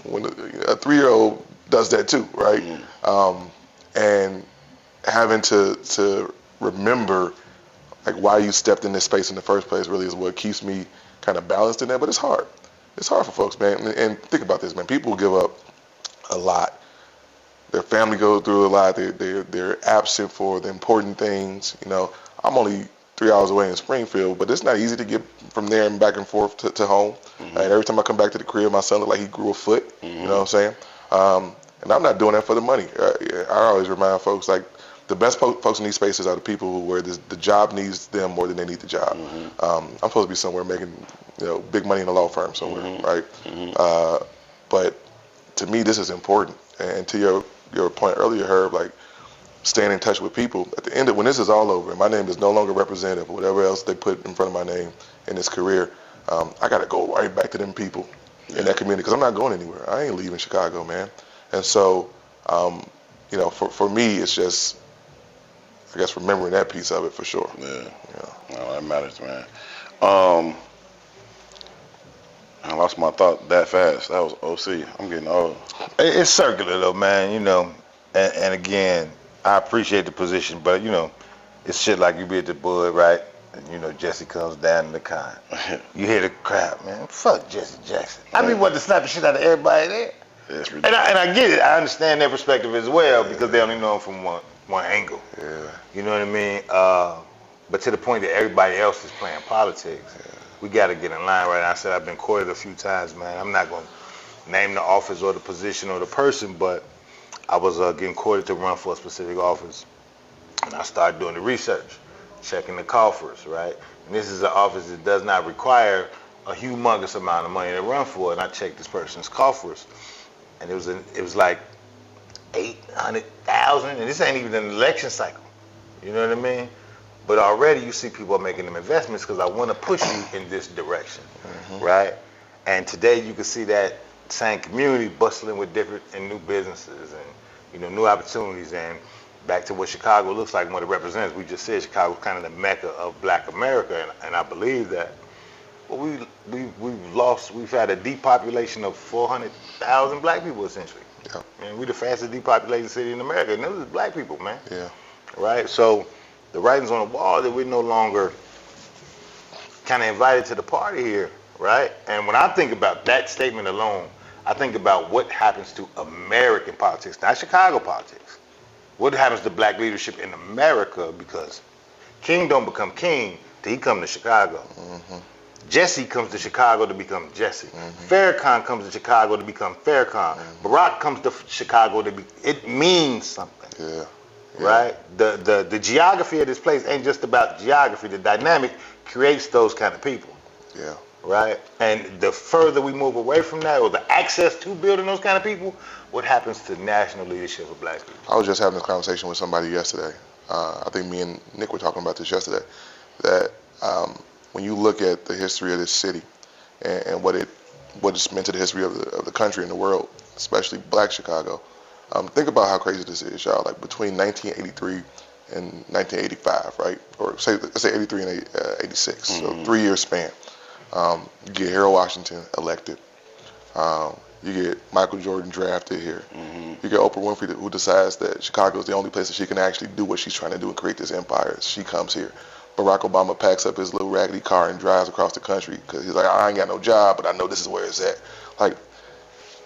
When a 3-year-old does that too, right? And having to remember like why you stepped in this space in the first place really is what keeps me kind of balanced in there. But it's hard. It's hard for folks, man. And think about this, man. People give up a lot. Their family goes through a lot. They're absent for the important things. You know, I'm only 3 hours away in Springfield, but it's not easy to get from there and back and forth to home. And every time I come back to the crib, my son look like he grew a foot. You know what I'm saying? And I'm not doing that for the money. I always remind folks, like, the best folks in these spaces are the people where the job needs them more than they need the job. I'm supposed to be somewhere making, big money in a law firm somewhere, right? But to me, this is important. And to your point earlier, Herb, like, staying in touch with people. At the end of when this is all over, and my name is no longer representative, or whatever else they put in front of my name in this career, I got to go right back to them people in that community because I'm not going anywhere. I ain't leaving Chicago, man. And so, for me, it's just, I guess, remembering that piece of it for sure. Yeah. No, that matters, man. I lost my thought that fast. That was OC. I'm getting old. It's circular though, man. And again, I appreciate the position, but it's shit like you be at the Bud, right? And Jesse comes down in the con. You hear the crowd, man. Fuck Jesse Jackson. I mean, what to slap the shit out of everybody there. It's and I get it. I understand their perspective as well because they only know him from one angle. Yeah. You know what I mean? But to the point that everybody else is playing politics, we got to get in line right now. I said I've been courted a few times, man. I'm not going to name the office or the position or the person, but I was getting courted to run for a specific office, and I started doing the research, checking the coffers, right? And this is an office that does not require a humongous amount of money to run for, and I checked this person's coffers, and it was like 800,000, and this ain't even an election cycle. You know what I mean? But already you see people are making them investments because I want to push you in this direction, right? And today you can see that same community bustling with different and new businesses and new opportunities. And back to what Chicago looks like and what it represents. We just said Chicago's kind of the mecca of Black America, and I believe that. Well, we've had a depopulation of 400,000 Black people essentially. Yeah. And we the fastest depopulated city in America, and those are Black people, man. Yeah. Right? So the writing's on the wall that we're no longer kind of invited to the party here, right? And when I think about that statement alone, I think about what happens to American politics, not Chicago politics. What happens to Black leadership in America, because King don't become king till he come to Chicago. Jesse comes to Chicago to become Jesse. Farrakhan comes to Chicago to become Farrakhan. Barack comes to Chicago it means something. Yeah. Right? The geography of this place ain't just about geography. The dynamic creates those kind of people. Yeah. Right? And the further we move away from that, or the access to building those kind of people, what happens to national leadership of Black people? I was just having this conversation with somebody yesterday. I think me and Nick were talking about this yesterday. That when you look at the history of this city and what it's meant to the history of the country and the world, especially Black Chicago, think about how crazy this is, y'all. Like between 1983 and 1985, right? Or let's say 83 and 86, so 3-year span. You get Harold Washington elected. You get Michael Jordan drafted here. You get Oprah Winfrey who decides that Chicago is the only place that she can actually do what she's trying to do and create this empire. She comes here. Barack Obama packs up his little raggedy car and drives across the country because he's like, I ain't got no job, but I know this is where it's at. Like,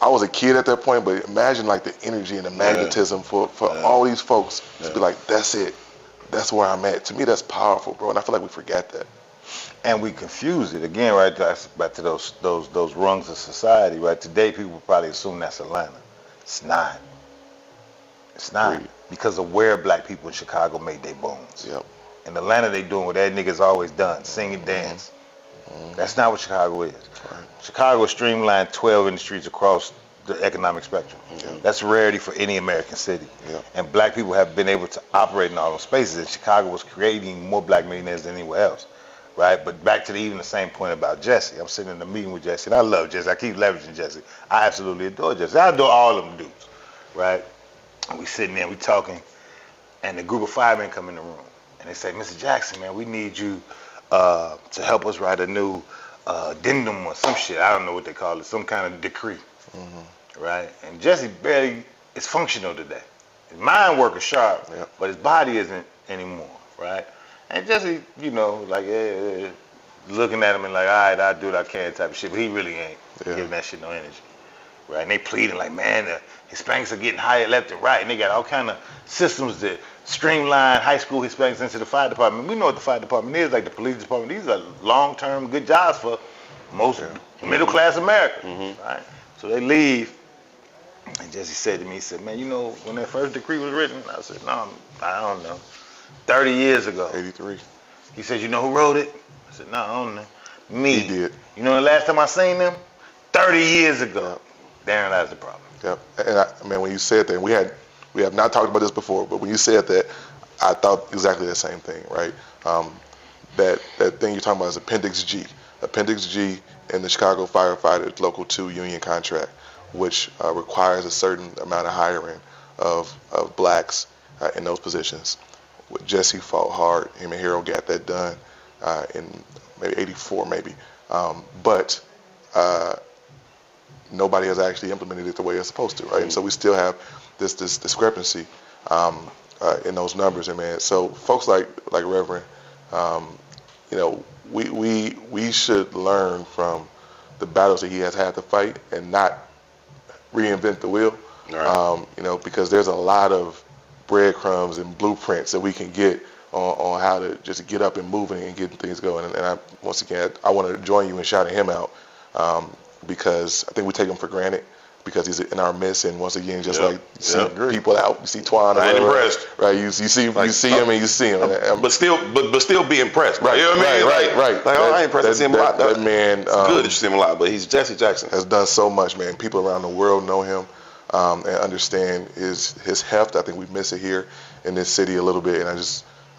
I was a kid at that point, but imagine like the energy and the magnetism for all these folks to be like, that's it. That's where I'm at. To me, that's powerful, bro. And I feel like we forget that. And we confuse it again, right? That's back to those rungs of society, right? Today, people probably assume that's Atlanta. It's not. It's not because of where Black people in Chicago made their bones. Yep. In Atlanta, they doing what that nigga's always done: sing and dance. That's not what Chicago is. Right. Chicago streamlined 12 industries across the economic spectrum. That's a rarity for any American city. And Black people have been able to operate in all those spaces. And Chicago was creating more Black millionaires than anywhere else. Right? But back to even the same point about Jesse. I'm sitting in a meeting with Jesse, and I love Jesse. I keep leveraging Jesse. I absolutely adore Jesse. I adore all of them dudes. Right? And we sitting there, we talking. and the group of firemen come in the room, and they say, Mr. Jackson, man, we need you to help us write a new addendum or some shit. I don't know what they call it, some kind of decree, right? And Jesse barely is functional today. His mind working sharp, but his body isn't anymore, right? And Jesse, you know, like, looking at him and like, all right, I'll do what I can type of shit, but he really ain't giving that shit no energy, right? And they pleading like, man, the Hispanics are getting hired left and right, and they got all kind of systems that streamline high school Hispanics into the fire department. We know what the fire department is, like the police department. These are long-term good jobs for most middle-class Americans, right? So they leave, and Jesse said to me, he said, man, you know, when that first decree was written, I said, no, I don't know. 30 years ago. 83. He said, you know who wrote it? I said, no, I don't know. Me. He did. You know the last time I seen them? 30 years ago. Therein lies the problem. Yep. And I mean, when you said that, we have not talked about this before, but when you said that, I thought exactly the same thing, right? That thing you're talking about is Appendix G. Appendix G in the Chicago Firefighters Local 2 union contract, which requires a certain amount of hiring of blacks in those positions. Jesse fought hard. Him and Hero got that done in maybe 84, maybe. But nobody has actually implemented it the way it's supposed to, right? And so we still have this discrepancy in those numbers, and man. So folks like Reverend, you know, we should learn from the battles that he has had to fight and not reinvent the wheel. Right. You know, because there's a lot of breadcrumbs and blueprints that we can get on how to just get up and moving and getting things going. And once again, I want to join you in shouting him out because I think we take him for granted because he's in our midst. And once again, just like you see people out, you see Twan, I ain't impressed, right? You see like, you see him and you see him, but still be impressed, right? You know what I mean? Right. Like, I ain't impressed. I see him a lot. That man, it's good that you see him a lot, but he's Jesse Jackson. Has done so much, man. People around the world know him. And understand his heft. I think we miss it here in this city a little bit. And I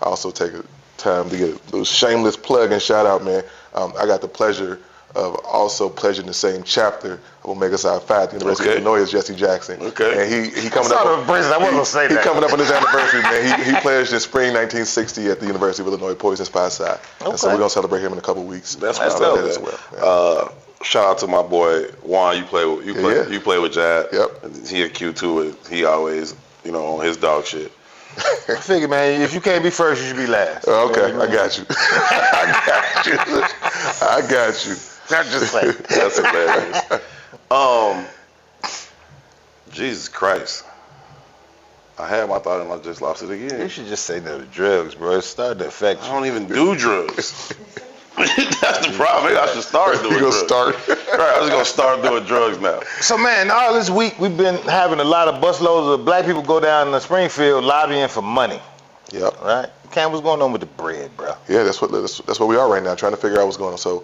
also take a time to get a shameless plug and shout out, man. I got the pleasure of also pledging the same chapter of Omega Psi Phi at the University of Illinois as Jesse Jackson. And he coming up. I wasn't gonna say that. He coming up on his anniversary, man. He pledged in spring 1960 at the University of Illinois, Poison Phi Psi. And so we're gonna celebrate him in a couple weeks. That's what's up as well. Shout out to my boy Juan. You play with Jad. Yep. He a Q2. He always, you know, on his dog shit. I figure, man, if you can't be first, you should be last. Okay, I got you. I got you. I'm just saying. That's hilarious. Jesus Christ. I had my thought and I just lost it again. You should just say no to drugs, bro. It's starting to affect you. I don't even do drugs. That's the problem. Maybe I should start doing drugs. Start. Right, I'm just going to start doing drugs now. So, man, all this week we've been having a lot of busloads of black people go down to Springfield lobbying for money. Yep. Right? Cam, what's going on with the bread, bro? Yeah, that's what we are right now, trying to figure out what's going on. So,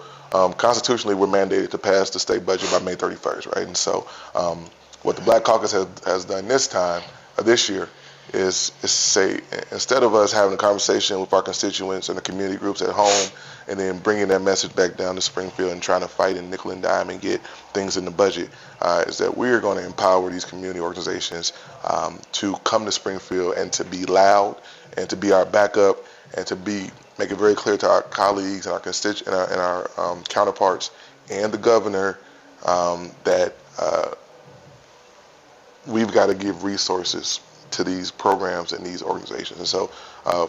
constitutionally, we're mandated to pass the state budget by May 31st, right? And so, what the Black Caucus has done this year, is say, instead of us having a conversation with our constituents and the community groups at home and then bringing that message back down to Springfield and trying to fight and nickel and dime and get things in the budget, is that we're going to empower these community organizations to come to Springfield and to be loud and to be our backup and to make it very clear to our colleagues and our constituents and our counterparts and the governor that we've got to give resources to these programs and these organizations. And so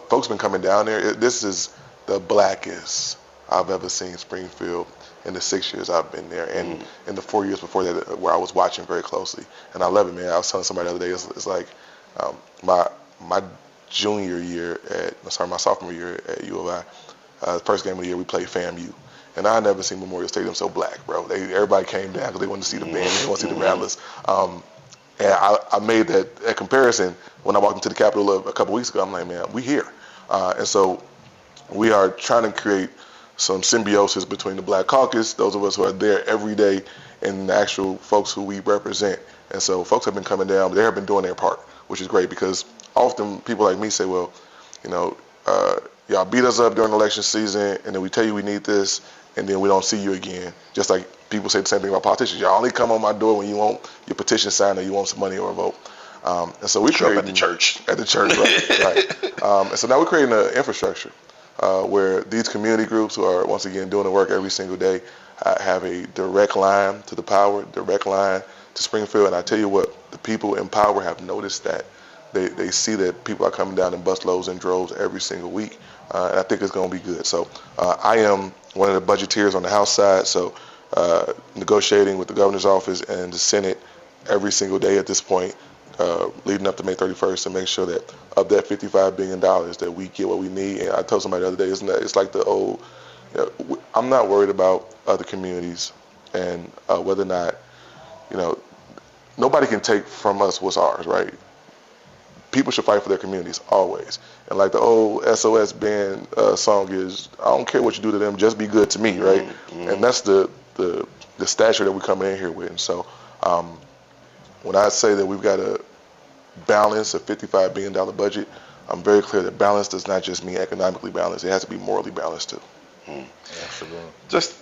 folks been coming down there. This is the blackest I've ever seen Springfield in the 6 years I've been there, and in the 4 years before that where I was watching very closely. And I love it, man. I was telling somebody the other day, it's like my sophomore year at U of I, first game of the year we played FAMU. And I never seen Memorial Stadium so black, bro. Everybody came down because they wanted to see the band, they wanted to see the Rattlers. And I made that comparison when I walked into the Capitol a couple weeks ago. I'm like, man, we here. And so we are trying to create some symbiosis between the Black Caucus, those of us who are there every day, and the actual folks who we represent. And so folks have been coming down, but they have been doing their part, which is great because often people like me say, well, you know, y'all beat us up during election season, and then we tell you we need this, and then we don't see you again. Just like people say the same thing about politicians. Y'all only come on my door when you want your petition signed or you want some money or a vote. And so we Show up created at the church. At the church, right. And so now we're creating an infrastructure where these community groups who are, once again, doing the work every single day have a direct line to the power, direct line to Springfield. And I tell you what, the people in power have noticed that. They see that people are coming down in busloads and droves every single week. And I think it's going to be good. So I am one of the budgeteers on the House side, so negotiating with the governor's office and the Senate every single day at this point, leading up to May 31st, to make sure that of that $55 billion that we get what we need. And I told somebody the other day, it's like the old, I'm not worried about other communities and whether or not, nobody can take from us what's ours, right? People should fight for their communities always. And like the old SOS band song is, I don't care what you do to them, just be good to me, right? Mm-hmm. And that's the stature that we're coming in here with. And so when I say that we've got to balance a $55 billion budget, I'm very clear that balance does not just mean economically balanced. It has to be morally balanced too. Absolutely. Just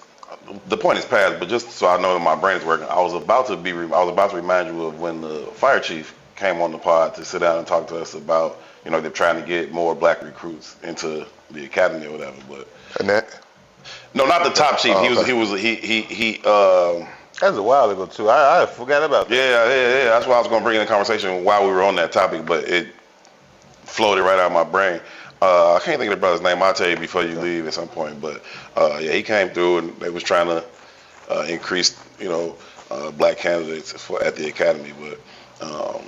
the point is passed, but just so I know that my brain is working, I was about to remind you of when the fire chief came on the pod to sit down and talk to us about, they're trying to get more black recruits into the academy or whatever. But Annette? No, not the top chief. Oh, That was a while ago too. I forgot about that. Yeah. That's why I was going to bring in the conversation while we were on that topic, but it floated right out of my brain. I can't think of the brother's name. I'll tell you before you leave at some point. But he came through and they was trying to increase, black candidates at the academy. But I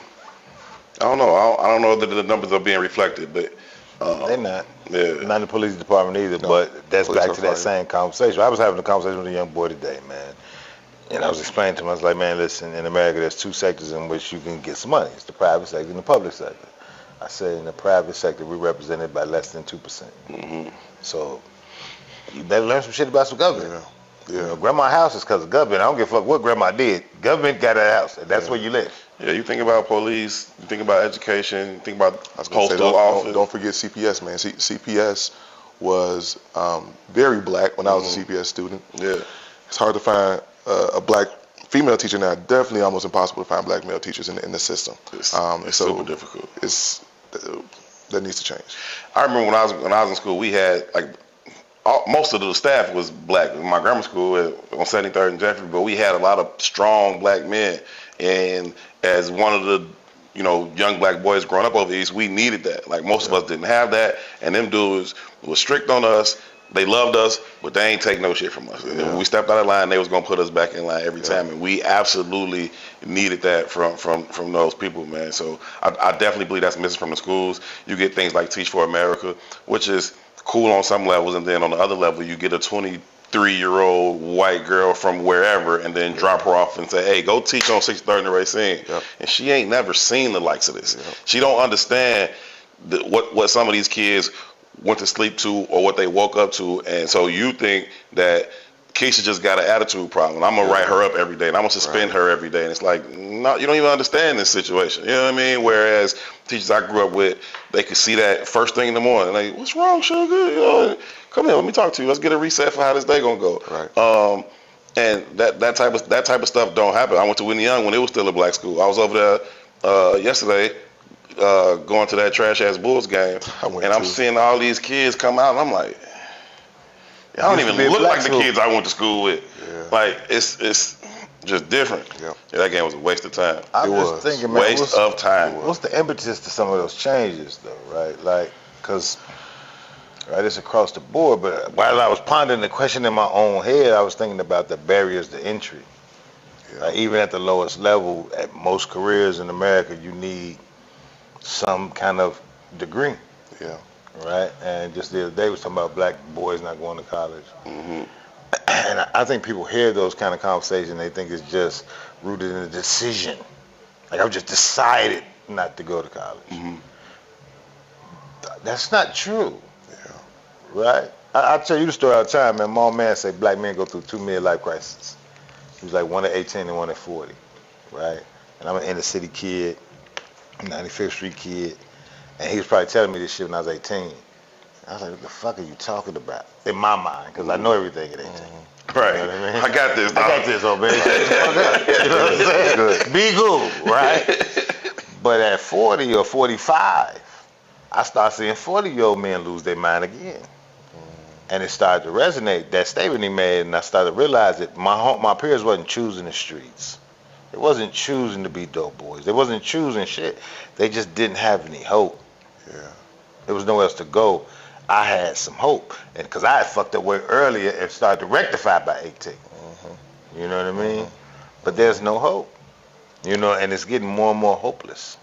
don't know. I don't know that the numbers are being reflected, but they're not. Yeah. Not in the police department either. No. But that's back to that same conversation. I was having a conversation with a young boy today, man. And I was explaining to him, I was like, man, listen, in America, there's two sectors in which you can get some money. It's the private sector and the public sector. I said, in the private sector, we're represented by less than 2%. Mm-hmm. So you better learn some shit about some government. Yeah. Grandma's house is because of government. I don't give a fuck what grandma did. Government got a house, and that's where you live. Yeah, you think about police, you think about education, you think about postal office. Don't forget CPS, man. CPS was very black when I was a CPS student. Yeah. It's hard to find a black female teacher now. Definitely almost impossible to find black male teachers in the system. It's super difficult. That needs to change. I remember when I was in school, we had most of the staff was black. In my grammar school on 73rd and Jeffrey, but we had a lot of strong black men. And as one of the young black boys growing up over the East, we needed that. Like most of us didn't have that, and them dudes was strict on us. They loved us, but they ain't take no shit from us. Yeah. When we stepped out of line, they was gonna put us back in line every time, and we absolutely needed that from those people, man. So I definitely believe that's missing from the schools. You get things like Teach for America, which is cool on some levels, and then on the other level, you get a 23-year-old white girl from wherever, and then drop her off and say, "Hey, go teach on 63rd and Racine," and she ain't never seen the likes of this. She don't understand what some of these kids went to sleep to or what they woke up to, and so you think that Keisha just got an attitude problem. I'm gonna write her up every day, and I'm gonna suspend her every day. And it's like, no, you don't even understand this situation. You know what I mean? Whereas teachers I grew up with, they could see that first thing in the morning. Like, what's wrong, sugar? Come here, let me talk to you. Let's get a reset for how this day gonna go. Right. And that type of stuff don't happen. I went to Whitney Young when it was still a black school. I was over there yesterday. Going to that trash ass Bulls game, and I'm seeing all these kids come out, and I'm like, I don't even look like the kids I went to school with. Yeah. Like it's just different. Yeah, that game was a waste of time. I was thinking, man, waste of time. What's the impetus to some of those changes, though? Right, like, because it's across the board. But while I was pondering the question in my own head, I was thinking about the barriers to entry. Yeah. Even at the lowest level, at most careers in America, you need some kind of degree. Yeah. Right? And just the other day was talking about black boys not going to college. Mm-hmm. And I think people hear those kind of conversations, they think it's just rooted in a decision. Like, I've just decided not to go to college. Mm-hmm. That's not true. Yeah. Right? I tell you the story all the time, man. My old man said black men go through 2 midlife crises. He was like one at 18 and one at 40. Right? And I'm an inner city kid, 95th Street kid, and he was probably telling me this shit when I was 18. I was like, what the fuck are you talking about? In my mind, because I know everything at 18. Right. You know what I mean? I got this. I got this, oh, baby. You know what I'm saying? Good. Be cool, right? But at 40 or 45, I start seeing 40-year-old men lose their mind again. And it started to resonate, that statement he made, and I started to realize that my peers wasn't choosing the streets. They wasn't choosing to be dope boys. They wasn't choosing shit. They just didn't have any hope. Yeah. There was nowhere else to go. I had some hope. And because I had fucked up way earlier and started to rectify by 18. You know what I mean? But there's no hope. You know, and it's getting more and more hopeless.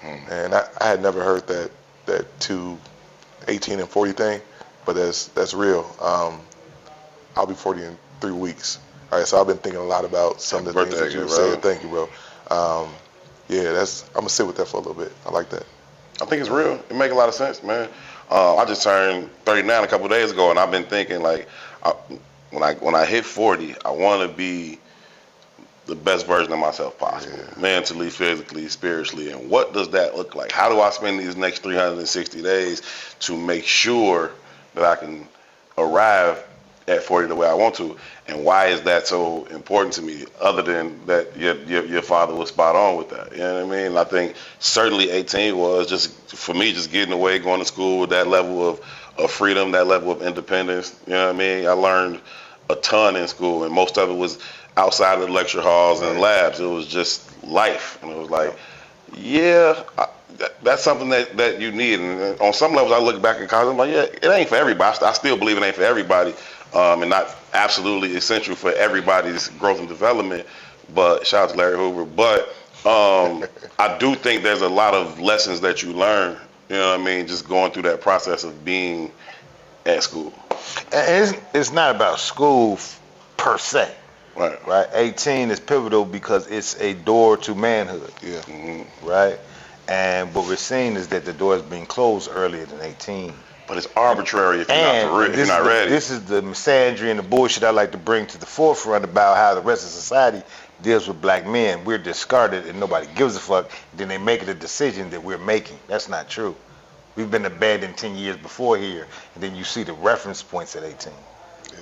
And I had never heard that 18 and 40 thing, but that's real. I'll be 40 in 3 weeks. All right, so I've been thinking a lot about some of the things that you said. Thank you, bro. Yeah, I'm gonna sit with that for a little bit. I like that. I think it's real. It makes a lot of sense, man. I just turned 39 a couple of days ago, and I've been thinking like, when I hit 40, I want to be the best version of myself possible, mentally, physically, spiritually. And what does that look like? How do I spend these next 360 days to make sure that I can arrive at 40 the way I want to? And why is that so important to me, other than that your father was spot on with that? You know what I mean? I think certainly 18 was just, for me, just getting away, going to school with that level of freedom, that level of independence. You know what I mean? I learned a ton in school, and most of it was outside of the lecture halls and labs. It was just life. And it was like, that's something that you need. And on some levels, I look back at college, I'm like, it ain't for everybody. I still believe it ain't for everybody, and not absolutely essential for everybody's growth and development. But shout out to Larry Hoover. But I do think there's a lot of lessons that you learn, you know what I mean, just going through that process of being at school. And it's not about school per se. Right. 18 is pivotal because it's a door to manhood. Yeah. Right? And what we're seeing is that the door is being closed earlier than 18. But it's arbitrary if you're not ready. This is the misandry and the bullshit I like to bring to the forefront about how the rest of society deals with black men. We're discarded and nobody gives a fuck. Then they make it a decision that we're making. That's not true. We've been abandoned 10 years before here, and then you see the reference points at 18. Yeah.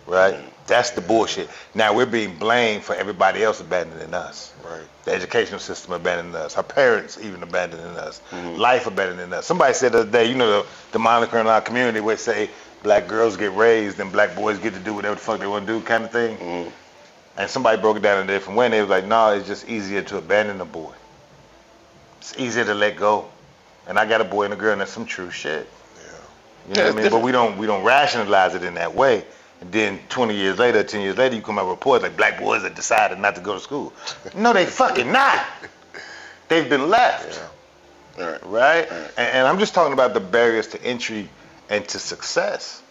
Right? That's the bullshit. Now we're being blamed for everybody else abandoning us. Right. The educational system abandoning us. Our parents even abandoning us. Life abandoning us. Somebody said the other day, you know, the moniker in our community would say black girls get raised and black boys get to do whatever the fuck they want to do kind of thing. And somebody broke it down in a different way, and they was like, no, it's just easier to abandon a boy. It's easier to let go. And I got a boy and a girl, and that's some true shit. You know what I mean? But we don't rationalize it in that way. And then 20 years later, 10 years later, you come out with reports like black boys that decided not to go to school. No, they fucking not. They've been left. Right? And I'm just talking about the barriers to entry and to success.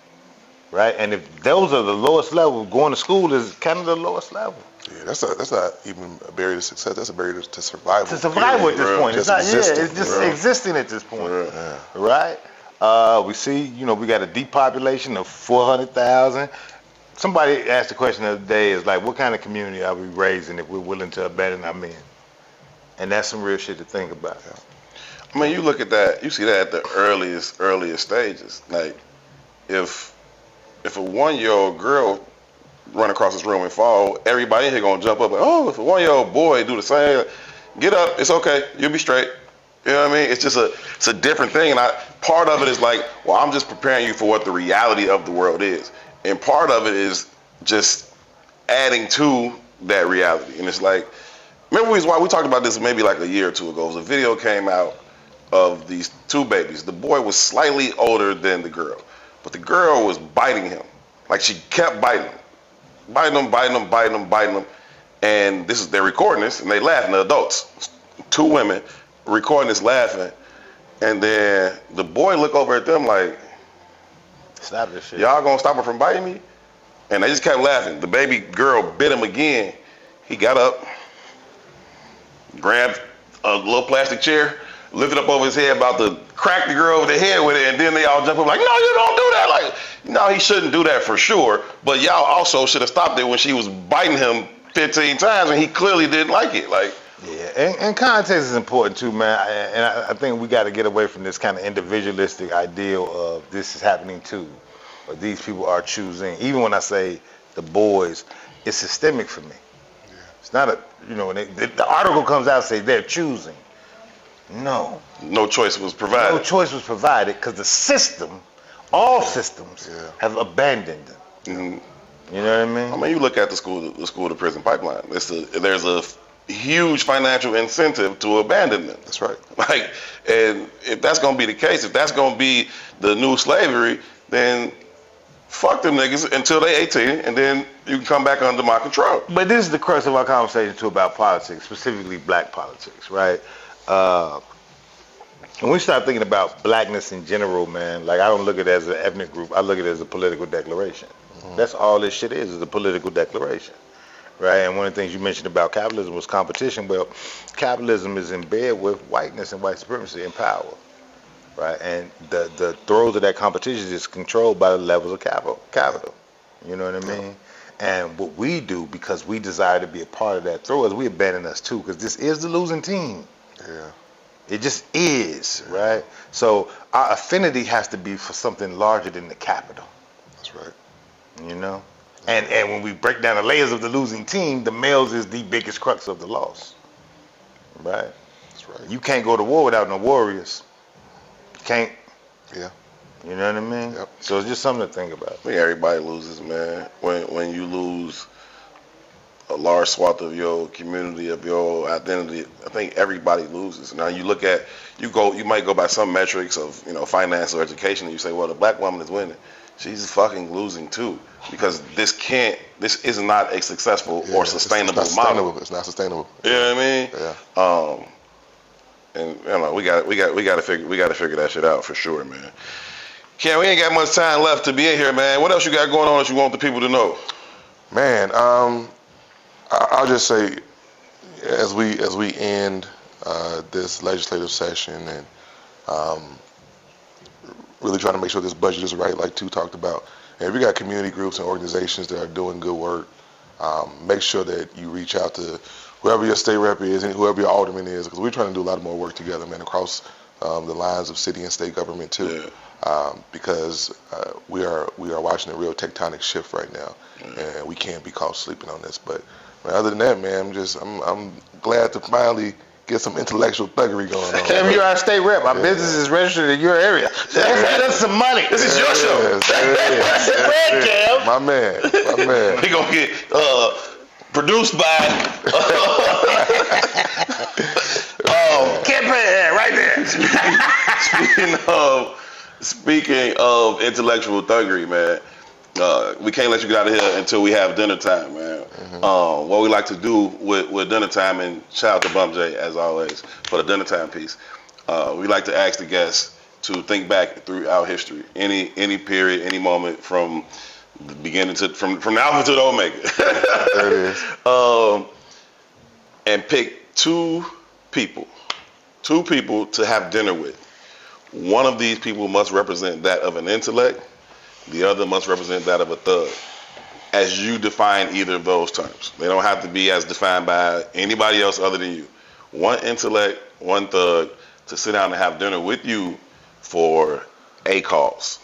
Right? And if those are the lowest level, going to school is kind of the lowest level. Yeah, that's not even a barrier to success. That's a barrier to survival. To survival at this point. It's not. It's just existing at this point. Right? We see, you know, we got a depopulation of 400,000. Somebody asked the question the other day, is like, what kind of community are we raising if we're willing to abandon our men? And that's some real shit to think about. I mean, you look at that, you see that at the earliest stages. Like, if a 1-year-old girl run across this room and fall, everybody in here gonna jump up like, oh, if a 1-year-old boy do the same, get up, it's okay, you'll be straight. You know what I mean? It's just it's a different thing, and part of it is like, well, I'm just preparing you for what the reality of the world is, and part of it is just adding to that reality. And it's like, remember we talked about this maybe like a year or two ago. It was a video came out of these two babies. The boy was slightly older than the girl, but the girl was biting him. Like, she kept biting him. And they're recording this, and they laughing, the adults, 2 women recording this laughing, and then the boy look over at them like, stop this shit. Y'all gonna stop her from biting me? And they just kept laughing. The baby girl bit him again. He got up, grabbed a little plastic chair, lifted up over his head, about to crack the girl over the head with it, and then they all jump up like, no, you don't do that. Like, no, he shouldn't do that for sure, but y'all also should have stopped it when she was biting him 15 times, and he clearly didn't like it. Like, yeah, and context is important too, man. And I think we got to get away from this kind of individualistic ideal of this is happening too, or these people are choosing. Even when I say the boys, it's systemic for me. It's not a, you know, when the article comes out and say they're choosing. No. No choice was provided. No choice was provided because the system, all systems, have abandoned them. Mm-hmm. You know what I mean? I mean, you look at the school to prison pipeline. There's a huge financial incentive to abandon them. That's right. Like, and if that's gonna be the case, if that's gonna be the new slavery, then fuck them niggas until they 18, and then you can come back under my control. But this is the crux of our conversation too about politics, specifically black politics, right? When we start thinking about blackness in general, man, like I don't look at it as an ethnic group. I look at it as a political declaration. That's all this shit is a political declaration, right? And one of the things you mentioned about capitalism was competition. Well, capitalism is in bed with whiteness and white supremacy and power, right? And the throes of that competition is controlled by the levels of capital. You know what I mean? And what we do, because we desire to be a part of that throw, is we abandon us too, because this is the losing team. Yeah. It just is, right? So our affinity has to be for something larger than the capital. That's right. You know? And when we break down the layers of the losing team, the males is the biggest crux of the loss. Right? That's right. You can't go to war without no warriors. You can't. Yeah. You know what I mean? Yep. So it's just something to think about. I think everybody loses, man. When you lose a large swath of your community, of your identity, I think everybody loses. Now you look at, you might go by some metrics of, finance or education, and you say, well, the black woman is winning. She's fucking losing too, because this is not a successful or sustainable model. It's not sustainable. You know what I mean? Yeah. And we got to figure that shit out for sure, man. Ken, we ain't got much time left to be in here, man. What else you got going on that you want the people to know? Man, I'll just say, as we end this legislative session and really trying to make sure this budget is right, like Tu talked about. And if you got community groups and organizations that are doing good work, make sure that you reach out to whoever your state rep is and whoever your alderman is, because we're trying to do a lot more work together, man, across the lines of city and state government too. Yeah. Because we are watching a real tectonic shift right now, and we can't be caught sleeping on this. But other than that, man, I'm glad to finally get some intellectual thuggery going on. Cam, you're our state rep. Our business is registered in your area. Pay us some money. This is your show. Cam. My man. We gonna get produced by Kemp right there. Speaking of intellectual thuggery, man. We can't let you get out of here until we have dinner time, man. Mm-hmm. What we like to do with dinner time, and shout out to Bump J as always for the dinner time piece. We like to ask the guests to think back throughout history, any period, any moment from the beginning from the alpha to the omega. There it is. And pick two people to have dinner with. One of these people must represent that of an intellect. The other must represent that of a thug, as you define either of those terms. They don't have to be as defined by anybody else other than you. One intellect, one thug, to sit down and have dinner with you for a cause.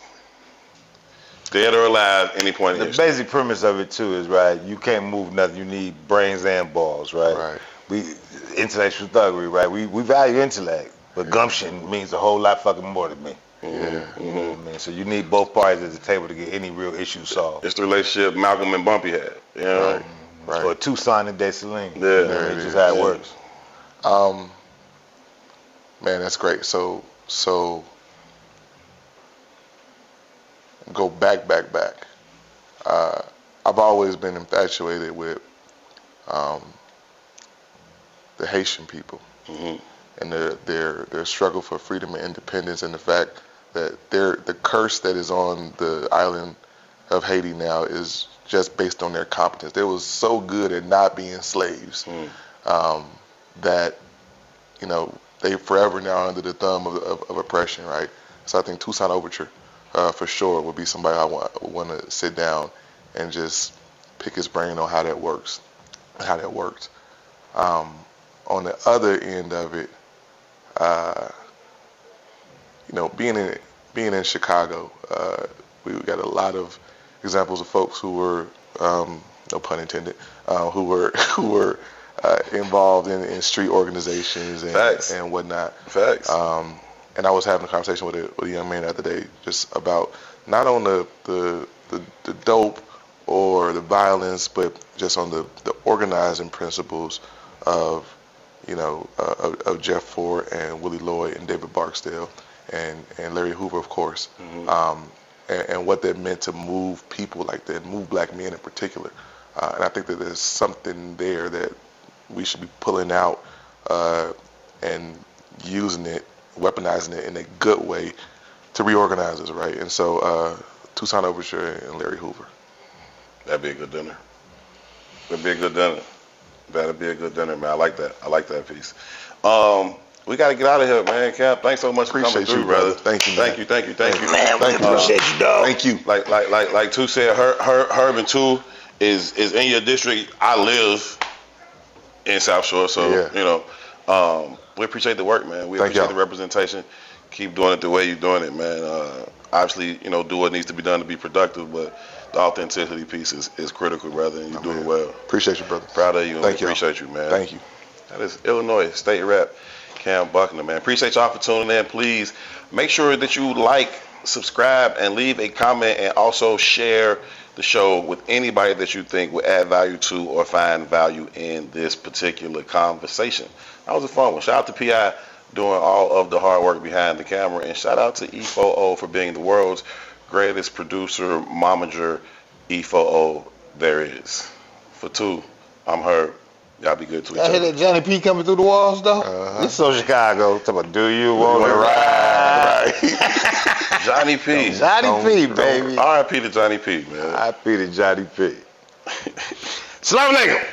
Dead or alive, any point in the history. Basic premise of it too is, right, you can't move nothing. You need brains and balls, right? Right. Intellectual thuggery, right? We value intellect, but gumption means a whole lot fucking more to me. Yeah. You know what I mean? So you need both parties at the table to get any real issue solved. It's the relationship Malcolm and Bumpy had. You know? Right. Or Tucson and Dessalines. Yeah. It's just how it works. Man, that's great. So go back. I've always been infatuated with the Haitian people. Mm-hmm. And their struggle for freedom and independence, and the fact that the curse that is on the island of Haiti now is just based on their competence. They was so good at not being slaves that they forever now under the thumb of oppression, right? So I think Tucson Overture for sure would be somebody I want to sit down and just pick his brain on how that works, how that worked. On the other end of it, being in Chicago, we got a lot of examples of folks who were, no pun intended, who were involved in street organizations and whatnot. Facts. And I was having a conversation with a young man the other day just about not on the dope or the violence, but just on the organizing principles of of Jeff Ford and Willie Lloyd and David Barksdale and Larry Hoover, of course, and what that meant to move people like that, move black men in particular. And I think that there's something there that we should be pulling out and using it, weaponizing it in a good way to reorganize us, right? And so Toussaint Overture and Larry Hoover. That'd be a good dinner. That'd be a good dinner. That'd be a good dinner, man. I like that. I like that piece. We got to get out of here, man. Cap, thanks so much for coming through, brother. Thank you, man. Thank you. Man, we appreciate you, dog. Thank you. Like Two said, Herb and Two is in your district. I live in South Shore, so we appreciate the work, man. We appreciate the representation. Keep doing it the way you're doing it, man. Obviously, do what needs to be done to be productive, but the authenticity piece is critical, brother, and you're doing well. Appreciate you, brother. Proud of you, and Appreciate you, man. Thank you. That is Illinois State Rep Kam Buckner, man. Appreciate y'all for tuning in. Please make sure that you like, subscribe, and leave a comment, and also share the show with anybody that you think would add value to or find value in this particular conversation. That was a fun one. Shout out to P.I. doing all of the hard work behind the camera, and shout out to E4O for being the world's greatest producer, momager, E4O there is. For Two, I'm Herb. Y'all be good to each I other. hear that Johnny P coming through the walls, though. This so Chicago. Talking about, do you want to ride? Johnny P. Johnny P, baby. R.I.P. to Johnny P, man. R.I.P. to Johnny P. Salam alaikum.